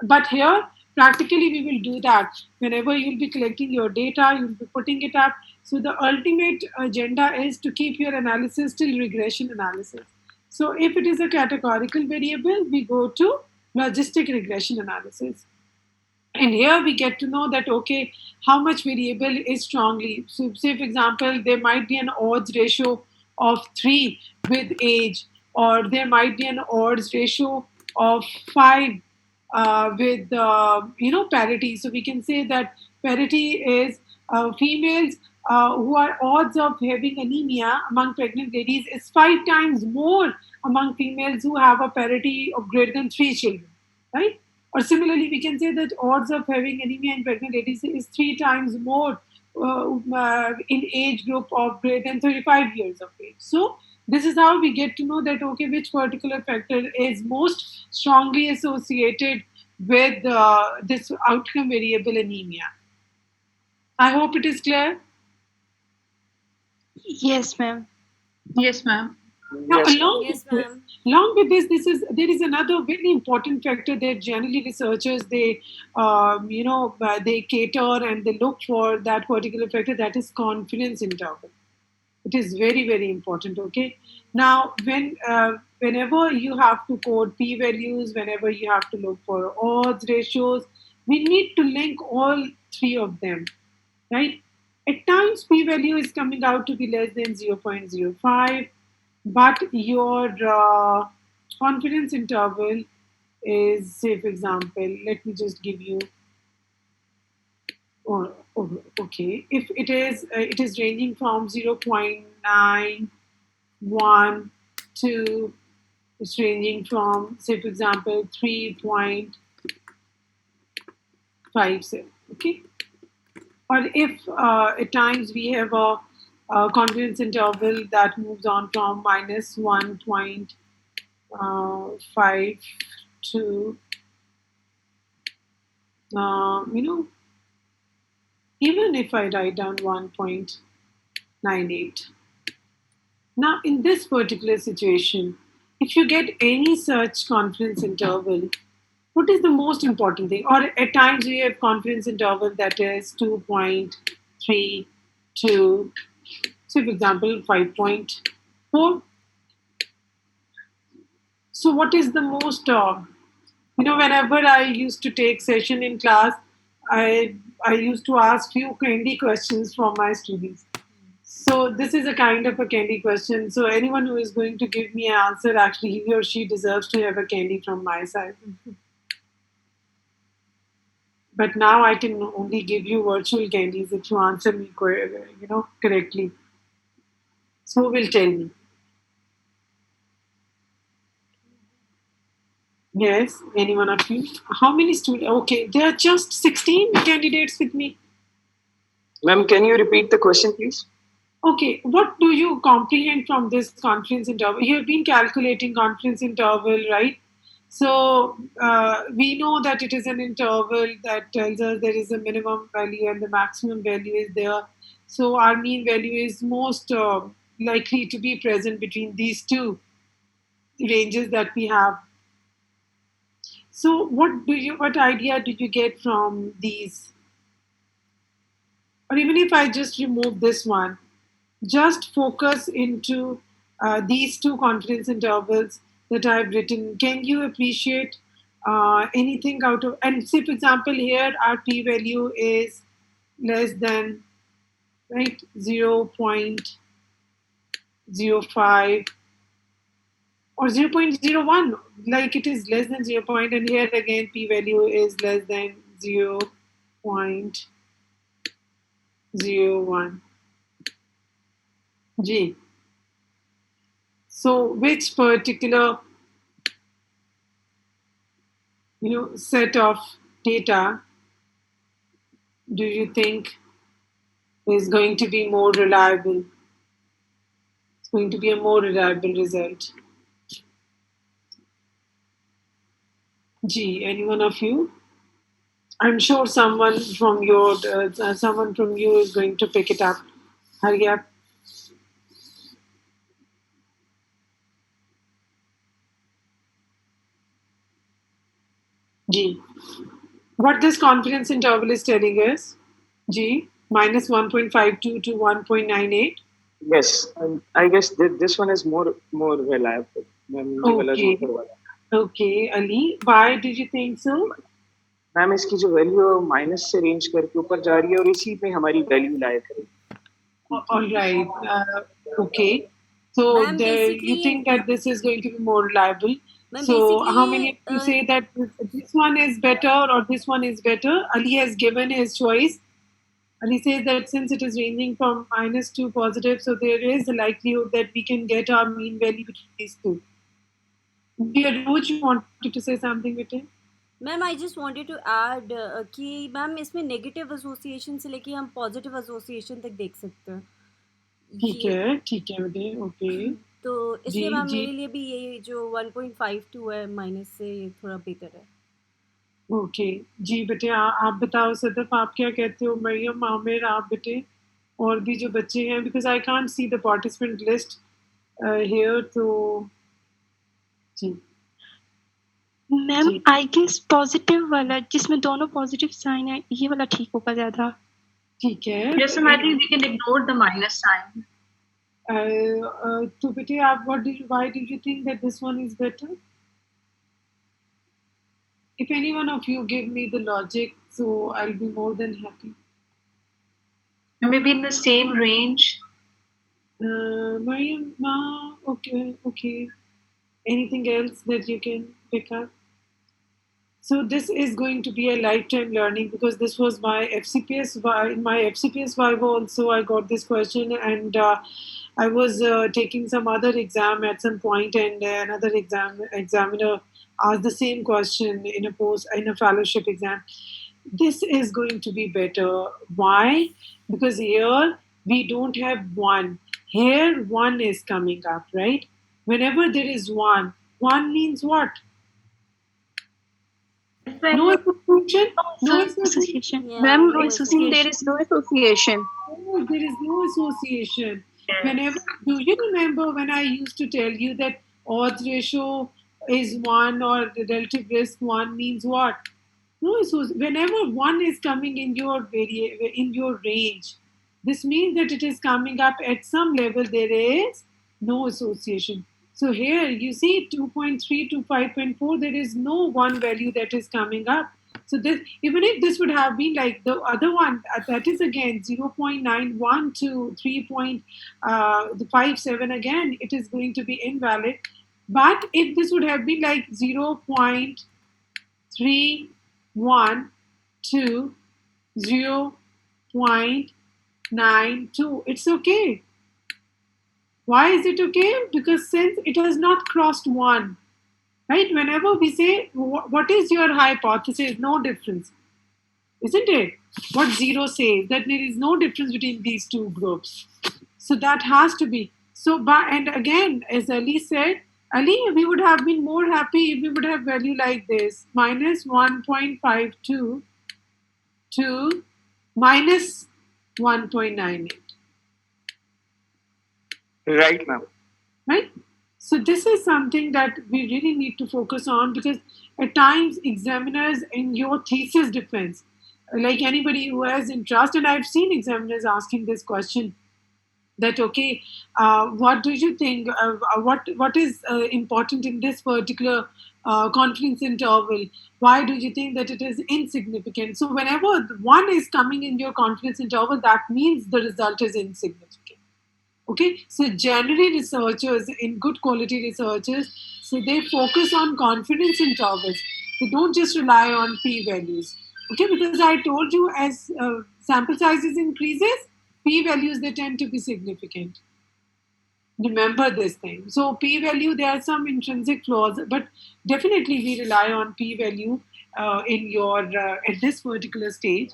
but here practically we will do that. Whenever you'll be collecting your data, you'll be putting it up. So the ultimate agenda is to keep your analysis till regression analysis. So if it is a categorical variable, we go to logistic regression analysis. And here we get to know that, okay, how much variable is strongly. So say, for example, there might be an odds ratio of 3 with age, or there might be an odds ratio of 5 with parity. So we can say that parity is females who are odds of having anemia among pregnant ladies is 5 times more among females who have a parity of greater than 3 children, right? Or similarly, we can say that odds of having anemia in pregnant ladies is 3 times more in age group of greater than 35 years of age. So this is how we get to know that, okay, which particular factor is most strongly associated with this outcome variable anemia. I hope it is clear. Yes, ma'am. Yes, ma'am. Now, Yes. Yes, with, ma'am. along with this, there is another very important factor that generally researchers, they cater and they look for that particular factor, that is confidence interval. It is very, very important. Okay. Now, whenever you have to code p-values, whenever you have to look for odds ratios, we need to link all 3 of them, right? At times, p-value is coming out to be less than 0.05, but your confidence interval is, say, for example, let me just give you. Okay, if it is ranging from 0.91 to, it's ranging from, say, for example, 3.57. Okay, or if at times we have a confidence interval that moves on from minus 1.5 to even if I write down 1.98. Now, in this particular situation, if you get any such confidence interval, what is the most important thing? Or at times we have confidence interval that is 2.3 to, say, for example, 5.4. So, what is the most, whenever I used to take session in class, I used to ask few candy questions from my students. So this is a kind of a candy question. So anyone who is going to give me an answer, actually he or she deserves to have a candy from my side. But now I can only give you virtual candies if you answer me, correctly. So who will tell me? Yes, any one of you? How many students? Okay, there are just 16 candidates with me. Ma'am, can you repeat the question, please? Okay, what do you comprehend from this confidence interval? You have been calculating confidence interval, right? So we know that it is an interval that tells us there is a minimum value and the maximum value is there. So our mean value is most likely to be present between these two ranges that we have. So what idea did you get from these? Or even if I just remove this one, just focus into these two confidence intervals that I've written. Can you appreciate anything out of, and say, for example, here our p-value is less than, right, 0.05. 0.05 or 0.01, like it is less than 0. And here again p-value is less than 0.01 g. So which particular set of data do you think is going to be more reliable? It's going to be a more reliable result. G, any one of you? I'm sure someone from you is going to pick it up. Hurry up. G. What this confidence interval is telling us? G, minus 1.52 to 1.98. Yes, I guess this one is more reliable. Okay. Okay, Ali. Why did you think so? Ma'am इसकी जो value है minus से range करके ऊपर जा रही है और इसी पे हमारी वैल्यू लाया करेगी. All right. Okay. So Ma'am, you think that this is going to be more reliable. Ma'am, So basically how many ये, of you say that this one is better or this one is better? Ali has given his choice. Ali says that since it is ranging from minus to positive, so there is a likelihood that we can get our mean value between these two. Dear Roj, you wanted to say something with it? Ma'am I just wanted to add कि ma'am इसमें negative association से लेके हम positive association तक देख सकते हैं. ठीक है बेटे. ओके. तो इसलिए मैम जी. मेरे लिए भी ये जो 1.52 है माइनस से ये थोड़ा बेटर है. ओके. जी बेटे, आप बताओ सदफ, आप क्या कहते हो? मरियम, आमिर, आप बेटे और भी जो बच्चे हैं, because I can't see the participant list here. तो जी मैम आई गेस पॉजिटिव वाला जिसमें दोनों पॉजिटिव साइन है ये वाला ठीक होगा ज्यादा. ठीक है. Yes, ma'am, I think we can ignore the minus sign. तो बेटे आप why did you think that this one is better? If any one of you give me the logic, so I'll be more than happy. Maybe in the same range. Mariam, okay. Anything else that you can pick up? So this is going to be a lifetime learning because this was my FCPS. In my FCPS Viva also, I got this question, and I was taking some other exam at some point, and another examiner asked the same question in a fellowship exam. This is going to be better. Why? Because here we don't have one. Here one is coming up, right? Whenever there is one means what? No association? No association? Yeah, ma'am no association. There is no association. No, there is no association. Whenever, do you remember when I used to tell you that odds ratio is 1 or the relative risk 1 means what? No, so whenever 1 is coming in your range, this means that it is coming up at some level. There is no association. So here you see 2.3 to 5.4, there is no one value that is coming up. So this, even if this would have been like the other one, that is again 0.91 to 3.57 again, it is going to be invalid. But if this would have been like 0.31 to 0.92, it's okay. Why is it okay? Because since it has not crossed 1, right? Whenever we say, what is your hypothesis? No difference. Isn't it? What 0 says, that there is no difference between these two groups. So that has to be. So, and again, as Ali said, Ali, we would have been more happy if we would have value like this, minus 1.52 to minus 1.98. Right, ma'am. Right? So this is something that we really need to focus on, because at times examiners in your thesis defense, like anybody who has interest, and I've seen examiners asking this question, that okay, what do you think, what is important in this particular confidence interval? Why do you think that it is insignificant? So whenever 1 is coming in your confidence interval, that means the result is insignificant. Okay, so generally researchers, in good quality researchers, so they focus on confidence intervals. They don't just rely on p-values. Okay, because I told you as sample sizes increases, p-values they tend to be significant. Remember this thing. So p-value, there are some intrinsic flaws, but definitely we rely on p-value in your at this particular stage.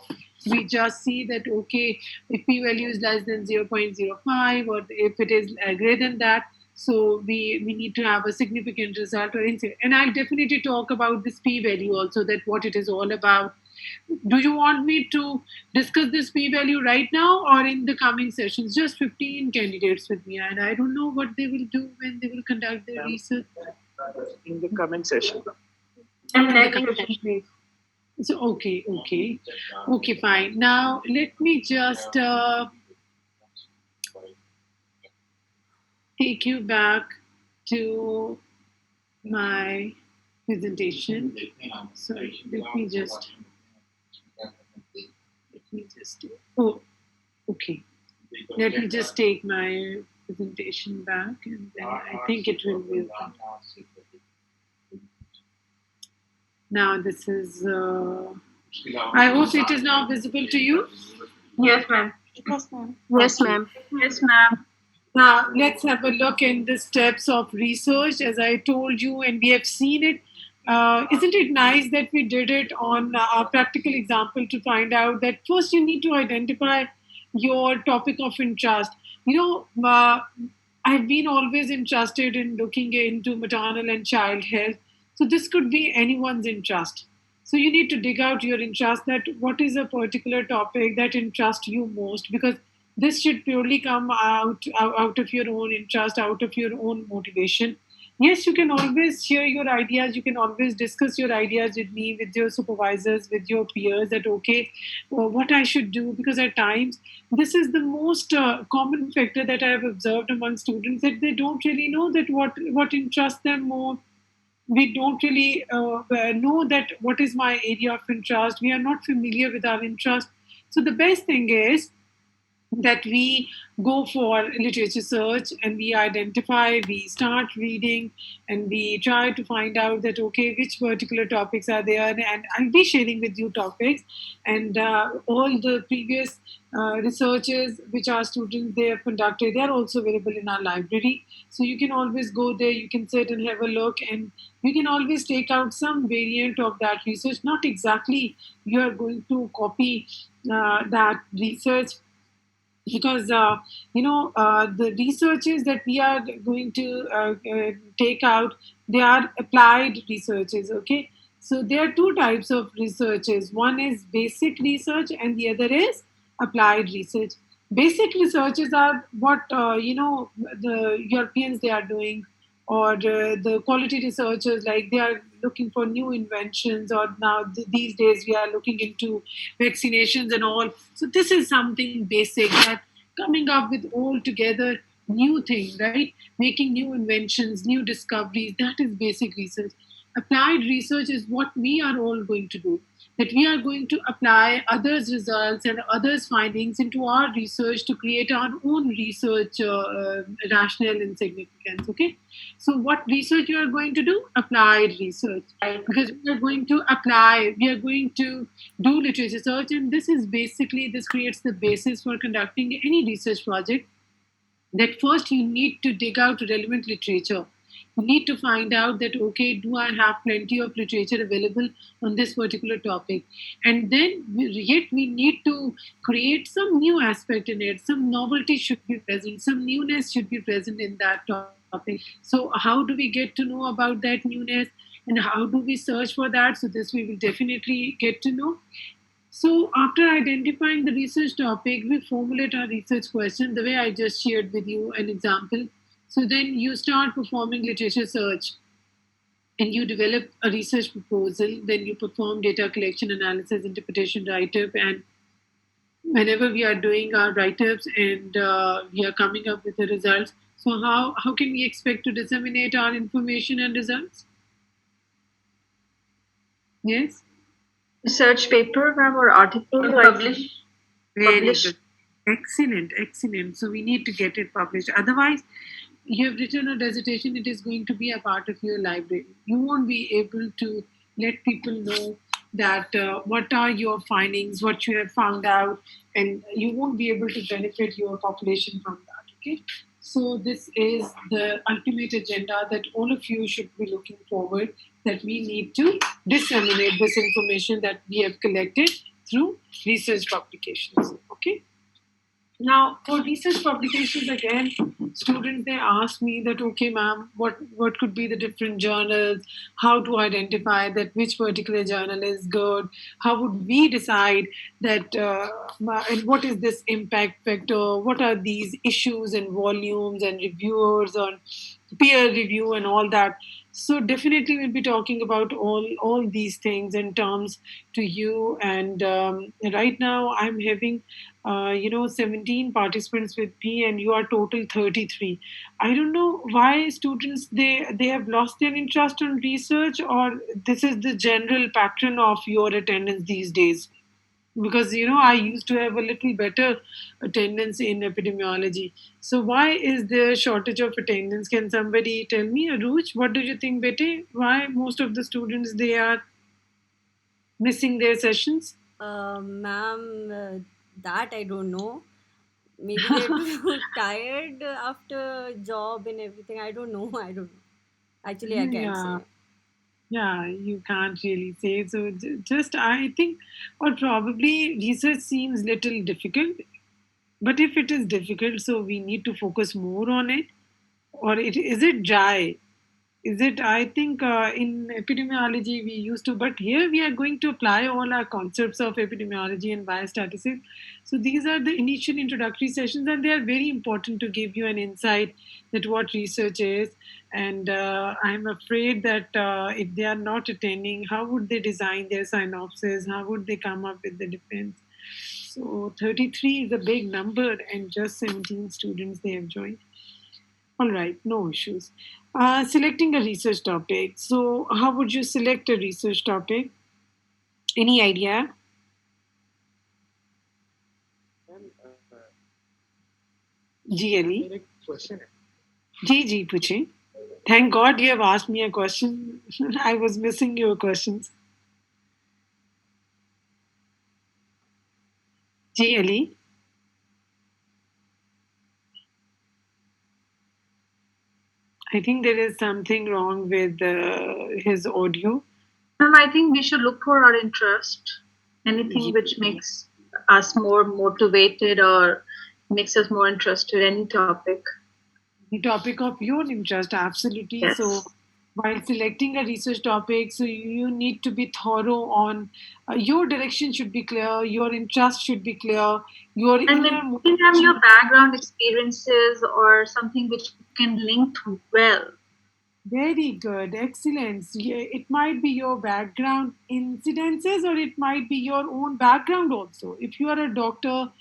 We just see that okay, if p-value is less than 0.05 or if it is greater than that, so we need to have a significant result or incident. And I'll definitely talk about this p-value also, that what it is all about. Do you want me to discuss this p-value right now or in the coming sessions? Just 15 candidates with me, and I don't know what they will do when they will conduct their research. In the comment session. And next question. So, okay, fine. Now, let me just take you back to my presentation. So, let me just, oh, okay. Let me just take my presentation back, and then I think it will be okay. Now this is, I hope it is now visible to you. Yes, ma'am. Yes, ma'am. Yes, ma'am. Yes, ma'am. Now let's have a look in the steps of research, as I told you, and we have seen it. Isn't it nice that we did it on our practical example to find out that first you need to identify your topic of interest. I've been always interested in looking into maternal and child health. So this could be anyone's interest. So you need to dig out your interest, that what is a particular topic that interests you most, because this should purely come out of your own interest, out of your own motivation. Yes, you can always share your ideas, you can always discuss your ideas with me, with your supervisors, with your peers, that okay, what I should do, because at times this is the most common factor that I have observed among students, that they don't really know that what interests them more. We don't really know that what is my area of interest. We are not familiar with our interest. So the best thing is that we go for literature search, and we identify, we start reading, and we try to find out that okay, which particular topics are there. And I'll be sharing with you topics, and all the previous researches which our students they have conducted, they are also available in our library. So you can always go there, you can sit and have a look, and you can always take out some variant of that research. Not exactly you are going to copy that research, because the researches that we are going to take out, they are applied researches. Okay, so there are two types of researches. One is basic research and the other is applied research. Basic researches are what the Europeans they are doing, or the quality researchers, like they are looking for new inventions, or now these days we are looking into vaccinations and all. So this is something basic, that coming up with altogether new thing, right? Making new inventions, new discoveries, that is basic research. Applied research is what we are all going to do, that we are going to apply others' results and others' findings into our research to create our own research rationale and significance. Okay, so what research you are going to do? Applied research, because we are going to apply, we are going to do literature search, and this creates the basis for conducting any research project. That first you need to dig out relevant literature. You need to find out that okay, do I have plenty of literature available on this particular topic, and then we need to create some new aspect in it. Some novelty should be present, some newness should be present in that topic. So how do we get to know about that newness, and how do we search for that? So this we will definitely get to know. So, after identifying the research topic, we formulate our research question the way I just shared with you an example. So, then you start performing literature search, and you develop a research proposal. Then you perform data collection, analysis, interpretation, write up. And whenever we are doing our write ups and we are coming up with the results, so how can we expect to disseminate our information and results? Yes? Research paper, ma'am, or article? Publish. Very Publish. good. Excellent, excellent. So we need to get it published. Otherwise, you have written a dissertation, it is going to be a part of your library. You won't be able to let people know that what are your findings, what you have found out, and you won't be able to benefit your population from that. Okay. So this is the ultimate agenda that all of you should be looking forward, that we need to disseminate this information that we have collected through research publications. Okay. Now, for research publications, again, students they ask me that, okay, ma'am, what could be the different journals? How to identify that which particular journal is good? How would we decide that? And what is this impact factor? What are these issues and volumes and reviewers on peer review and all that? So definitely, we'll be talking about all these things and terms to you. And right now, I'm having 17 participants with me, and you are total 33. I don't know why students they have lost their interest in research, or this is the general pattern of your attendance these days. Because I used to have a little better attendance in epidemiology. So why is there shortage of attendance? Can somebody tell me, Aruj, what do you think, Bete? Why most of the students they are missing their sessions? Ma'am, that I don't know. Maybe they're too tired after job and everything. I don't know. I don't know. Actually, I can't Yeah. say. Yeah, you can't really say. So just I think, or probably research seems little difficult. But if it is difficult, so we need to focus more on it. Or is it dry? Is it? I think in epidemiology we used to, but here we are going to apply all our concepts of epidemiology and biostatistics. So these are the initial introductory sessions, and they are very important to give you an insight that what research is. And I'm afraid that if they are not attending, how would they design their synopsis? How would they come up with the defense? So 33 is a big number, and just 17 students they have joined. All right, no issues. Selecting a research topic. So, how would you select a research topic? Any idea? जी अली जी जी पूछे Thank God you have asked me a question. I was missing your questions. Ji Ali I think there is something wrong with his audio. I think we should look for our interest, anything which makes us more motivated or makes us more interested, any topic. The topic of your interest, absolutely. Yes. So, while selecting a research topic, so you need to be thorough on your direction should be clear, your interest should be clear, your And inner maybe have motivation. your background experiences or something which can link to well. Very good, excellent. Yeah, it might be your background incidences, or it might be your own background also. If you are a doctor,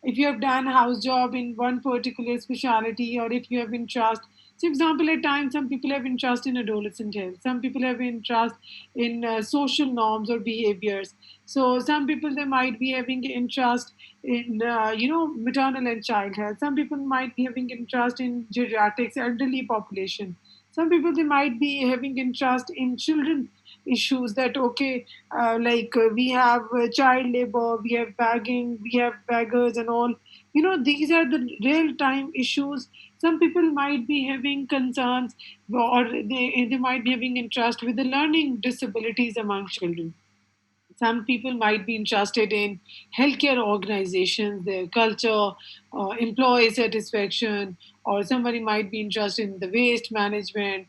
if you have done a house job in one particular specialty, or if you have interest. So, example, at times some people have interest in adolescent health. Some people have interest in social norms or behaviors. So, some people they might be having interest in maternal and child health. Some people might be having interest in geriatrics, elderly population. Some people they might be having interest in children issues, that okay, we have child labor, we have bagging, we have beggars and all. These are the real time issues. Some people might be having concerns, or they might be having interest with the learning disabilities among children. Some people might be interested in healthcare organizations, their culture, employee satisfaction, or somebody might be interested in the waste management.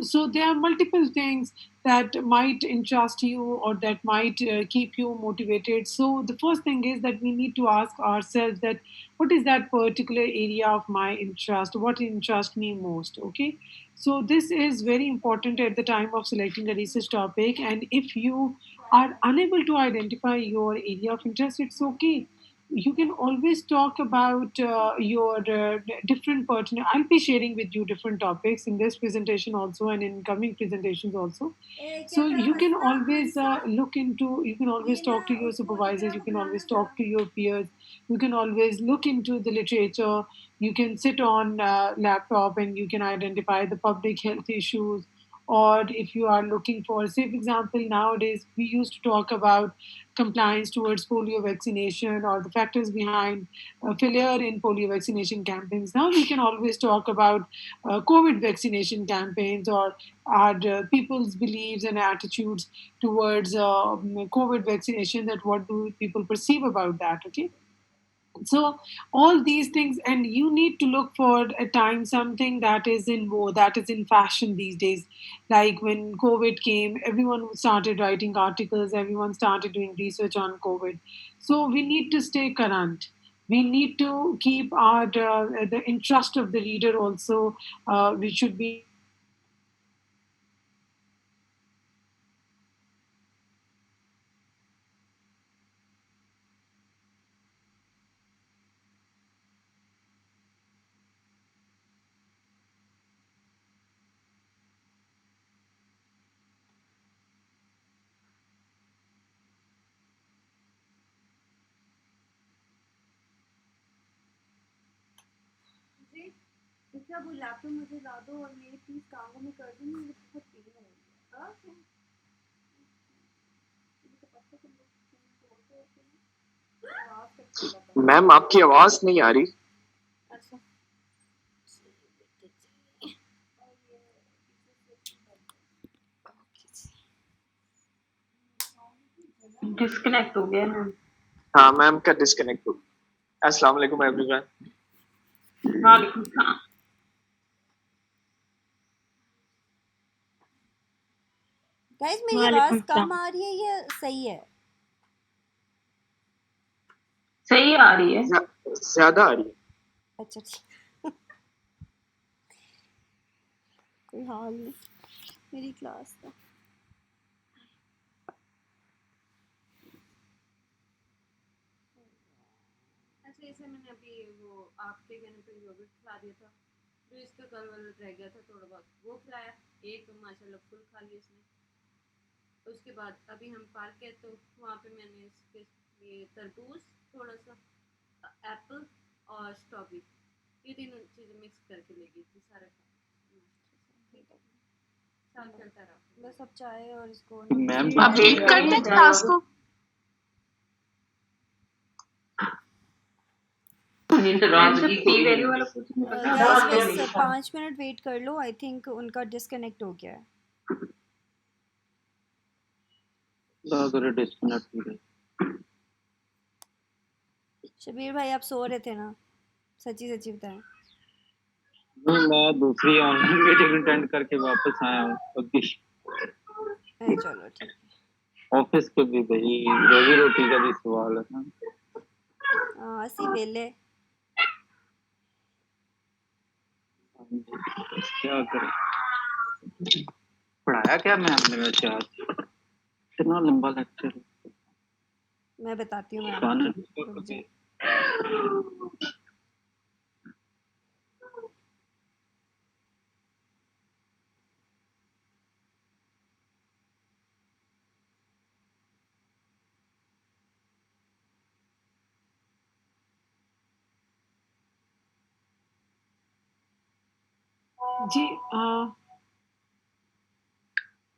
So there are multiple things that might interest you, or that might keep you motivated. So the first thing is that we need to ask ourselves that what is that particular area of my interest, what interests me most. Okay, so this is very important at the time of selecting a research topic. And if you are unable to identify your area of interest, it's okay. You can always talk about your different partner. I'll be sharing with you different topics in this presentation also, and in coming presentations also. So you can always look into, you can always talk to your supervisors, you can always talk to your peers, You can always look into the literature. You can sit on laptop and you can identify the public health issues. Or if you are looking for, say, for example, nowadays we used to talk about compliance towards polio vaccination or the factors behind failure in polio vaccination campaigns. Now we can always talk about COVID vaccination campaigns or our people's beliefs and attitudes towards COVID vaccination. That what do people perceive about that? Okay, so all these things, and you need to look for a time something that is in vogue, that is in fashion these days. Like when COVID came, everyone started writing articles, everyone started doing research on COVID. So we need to stay current. We need to keep our the interest of the reader also. We should be क्या वो laptop मुझे ला दो और मेरी please कामों में कर दूँ, मुझे बहुत पीन हो रही है। ओके, मैम आपकी आवाज नहीं आ रही। अच्छा, डिस्कनेक्ट हो गया ना। हाँ मैम का डिस्कनेक्ट हो गया। अस्सलाम वालेकुम एवरीवन। वालेकुम सलाम। गाइस मेरी आवाज कम आ रही है या सही है? सही आ रही है, ज्यादा आ रही है। अच्छा ठीक, कोई हाल नहीं, मेरी क्लास था। अच्छा, इसे मैंने अभी वो आपके कहने पे योगर्ट खिला दिया था, जो इसका कल वाला रह गया था थोड़ा बहुत, वो खिलाया। एक माशाल्लाह फुल खा लिया इसने। उसके बाद अभी हम पार्क गए तो वहाँ पे मैंने इसके लिए तरबूज, थोड़ा सा एप्पल और स्ट्रॉबेरी, ये तीनों चीज़ें मिक्स करके ले गई थी। सारा साथ चलता रहा बस। अब चाय और इसको मैम आप वेट करते हैं क्लास को? गाइस बस 5 मिनट वेट कर लो, आई थिंक उनका डिस्कनेक्ट हो गया है। डिस्कनेक्ट हो गया। शबीर भाई आप सो रहे थे ना? सच्ची सच्ची बताएं। मैं दूसरी ऑनलाइन मीटिंग अटेंड करके वापस आया हूँ अभी। चलो ठीक है। ऑफिस के भी भाई रोजी रोटी का भी सवाल है ना। हाँ असी वेले क्या करें। पढ़ाया क्या मैम ने वैसे आज? इतना लंबा लेक्चर। मैं बताती हूँ ma'am.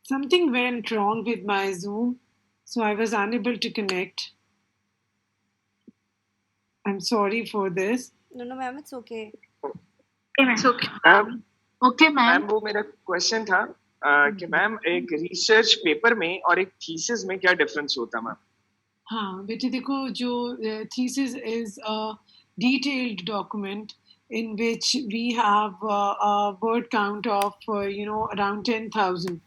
something went wrong with my Zoom, so I was unable to connect. I'm sorry for this. No, ma'am, it's okay. It's okay. Okay, ma'am. Ma'am वो मेरा क्वेश्चन था कि मैम एक रिसर्च पेपर में और एक थीसिस में क्या डिफरेंस होता है मैम? हाँ बेटे देखो, जो thesis is a detailed document in which we have a word count of around 10,000,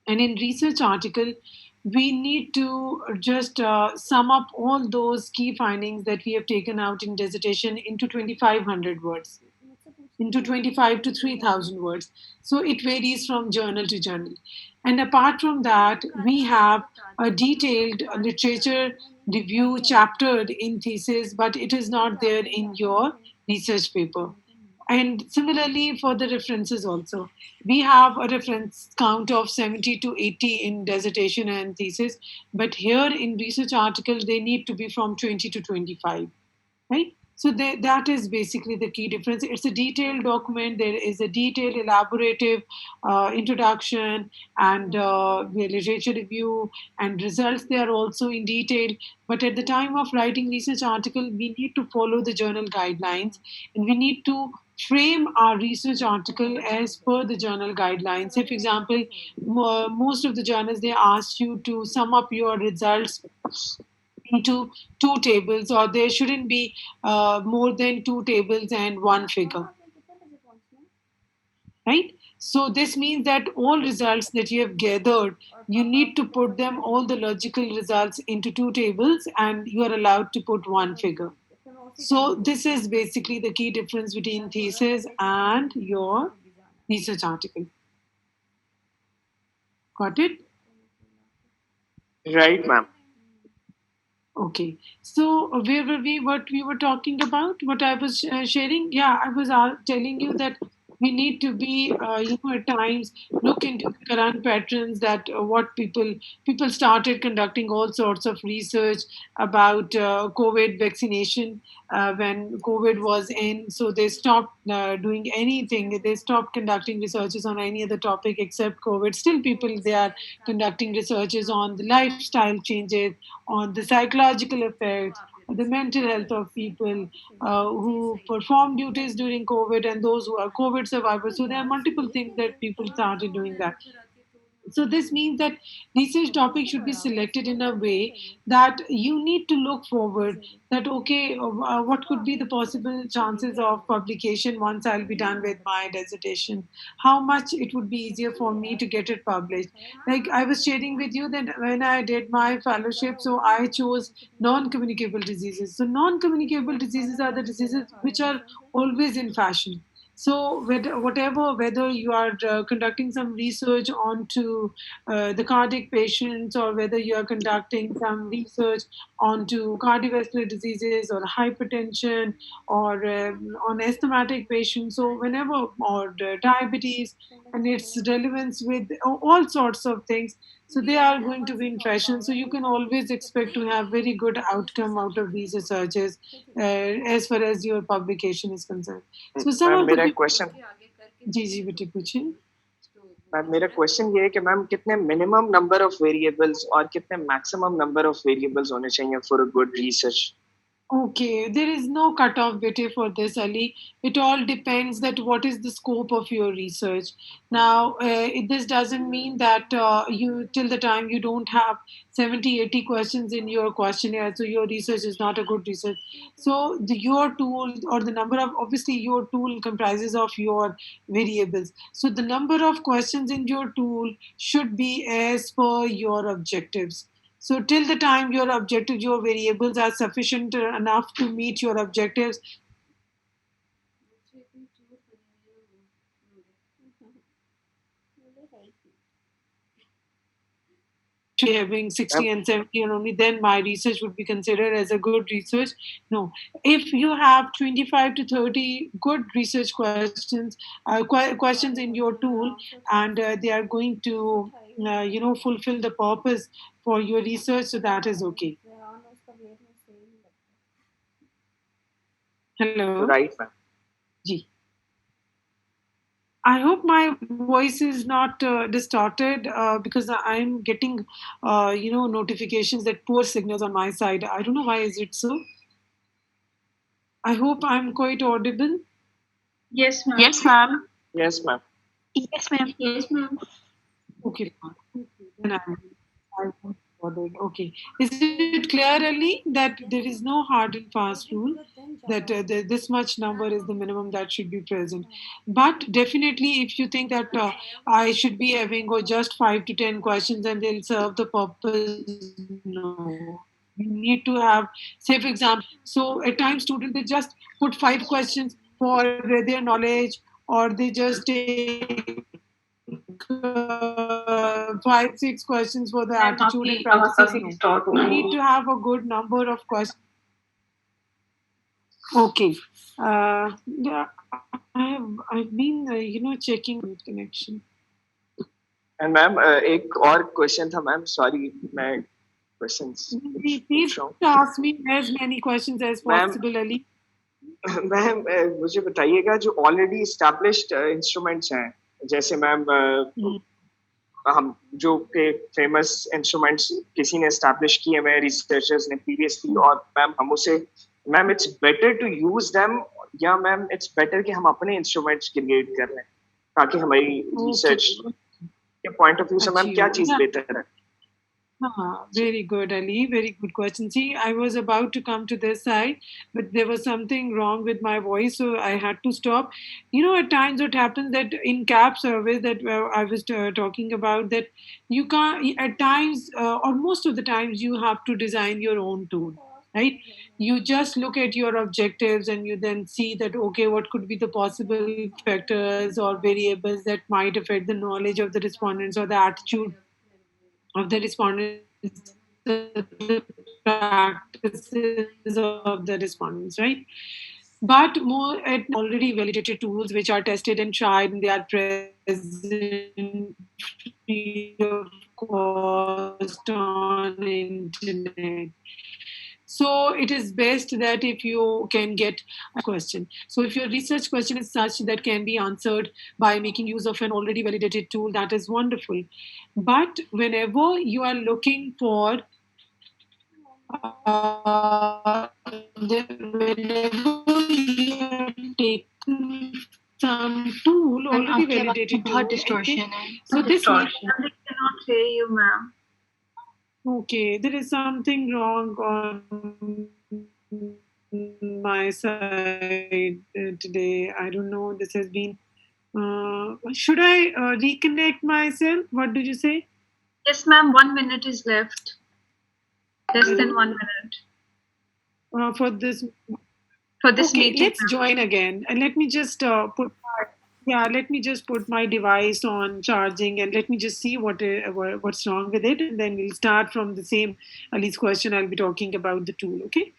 and in research article we need to just sum up all those key findings that we have taken out in dissertation into 2,500 words, into 25 to 3,000 words. So it varies from journal to journal. And apart from that, we have a detailed literature review chaptered in thesis, but it is not there in your research paper. And similarly for the references also, we have a reference count of 70 to 80 in dissertation and thesis, but here in research article they need to be from 20 to 25. right? So that is basically the key difference. It's a detailed document. There is a detailed, elaborative introduction and literature review and results. They are also in detail. But at the time of writing research article, we need to follow the journal guidelines, and we need to frame our research article as per the journal guidelines. Say, for example, most of the journals, they ask you to sum up your results into two tables, or there shouldn't be more than two tables and one figure, right? So this means that all results that you have gathered, you need to put them, all the logical results, into two tables, and you are allowed to put one figure. So this is basically the key difference between thesis and your research article. Got it? Right, ma'am. Okay. So where were we? What we were talking about? What I was sharing? Yeah, I was telling you that we need to be, at times look into the current patterns, that what people started conducting all sorts of research about COVID vaccination when COVID was in. So they stopped doing anything. They stopped conducting researches on any other topic except COVID. Still, people, they are conducting researches on the lifestyle changes, on the psychological effects, the mental health of people who perform duties during COVID, and those who are COVID survivors. So there are multiple things that people started doing that. So this means that research topic should be selected in a way that you need to look forward, that okay, what could be the possible chances of publication once I'll be done with my dissertation, how much it would be easier for me to get it published. Like I was sharing with you that when I did my fellowship, so I chose non-communicable diseases. So non-communicable diseases are the diseases which are always in fashion. So whether you are conducting some research onto the cardiac patients, or whether you are conducting some research onto cardiovascular diseases or hypertension, or on asthmatic patients, so whenever, or diabetes and its relevance with all sorts of things, so they are going to be in fashion. So you can always expect to have very good outcome out of these researches as far as your publication is concerned. So some ma'am of the मेरा people. Question जी जी बेटे पूछिए. Ma'am मेरा question ये है कि ma'am कितने minimum number of variables और कितने मैक्सिमम नंबर ऑफ वेरिएबल्स होने चाहिए for a good research. Okay, there is no cutoff beta for this, Ali. It all depends that what is the scope of your research. Now, this doesn't mean that you, till the time you don't have 70, 80 questions in your questionnaire, so your research is not a good research. So your tool, or the number of, obviously your tool comprises of your variables. So the number of questions in your tool should be as per your objectives. So till the time your objectives, your variables are sufficient enough to meet your objectives, should be having 60 ma'am and 70, and only then my research would be considered as a good research. No, if you have 25 to 30 good research questions, questions in your tool, and they are going to, fulfill the purpose for your research, so that is okay. Hello. Right ma'am. Ji. I hope my voice is not distorted because I'm getting, notifications that poor signals on my side. I don't know why is it so. I hope I'm quite audible. Yes, ma'am. Yes, ma'am. Yes, ma'am. Yes, ma'am. Yes, ma'am. Okay, fine. Then I won't bother. Okay. Is it clear, Ali, that there is no hard and fast rule that this much number is the minimum that should be present? But definitely, if you think that I should be having just 5 to 10 questions and they'll serve the purpose, no. You need to have, say, for example, so at times students, they just put 5 questions for their knowledge, or they just take 5, 6 questions for the ma'am attitude आपकी and आवाज practices. काफी No, distort हो you रही need है. to have a good number of questions. Okay. Yeah, I've been checking connection. And ma'am एक और question था ma'am, sorry मैं questions. Please ask me as many questions as Ma'am, possible, Ali. Ma'am मुझे बताइएगा जो already established instruments हैं, जैसे ma'am हम जो के फेमस इंस्ट्रूमेंट्स किसी ने एस्टैब्लिश किए हैं रिसर्चर्स ने प्रीवियसली, और मैम हम उसे ma'am it's better to use them, या मैम इट्स बेटर कि हम अपने इंस्ट्रूमेंट्स क्रिएट कर लें ताकि हमारी रिसर्च के पॉइंट ऑफ व्यू से मैम क्या चीज बेहतर है? Very good, Ali. Very good question. See, I was about to come to this side, but there was something wrong with my voice, so I had to stop. You know, at times what happens that in CAP service that I was talking about, that you can't, at times, or most of the times, you have to design your own tool, right? You just look at your objectives and you then see that, okay, what could be the possible factors or variables that might affect the knowledge of the respondents or the attitude of the respondents, the practices of the respondents, right? But more at already validated tools which are tested and tried and they are present free of cost on internet. So it is best that if you can get a question. So if your research question is such that can be answered by making use of an already validated tool, that is wonderful. But whenever you are looking for whenever you are taking some tool, already validated tool, distortion है. so this Distortion. I cannot hear you, ma'am. Okay, there is something wrong on my side today. I don't know. This has been. Should I reconnect myself? What did you say? Yes, ma'am. 1 minute is left. Less than 1 minute. For this. For this Okay, meeting. let's join again, and let me just let me just put my device on charging, and let me just see what's wrong with it, and then we'll start from the same Ali's question. I'll be talking about the tool. Okay.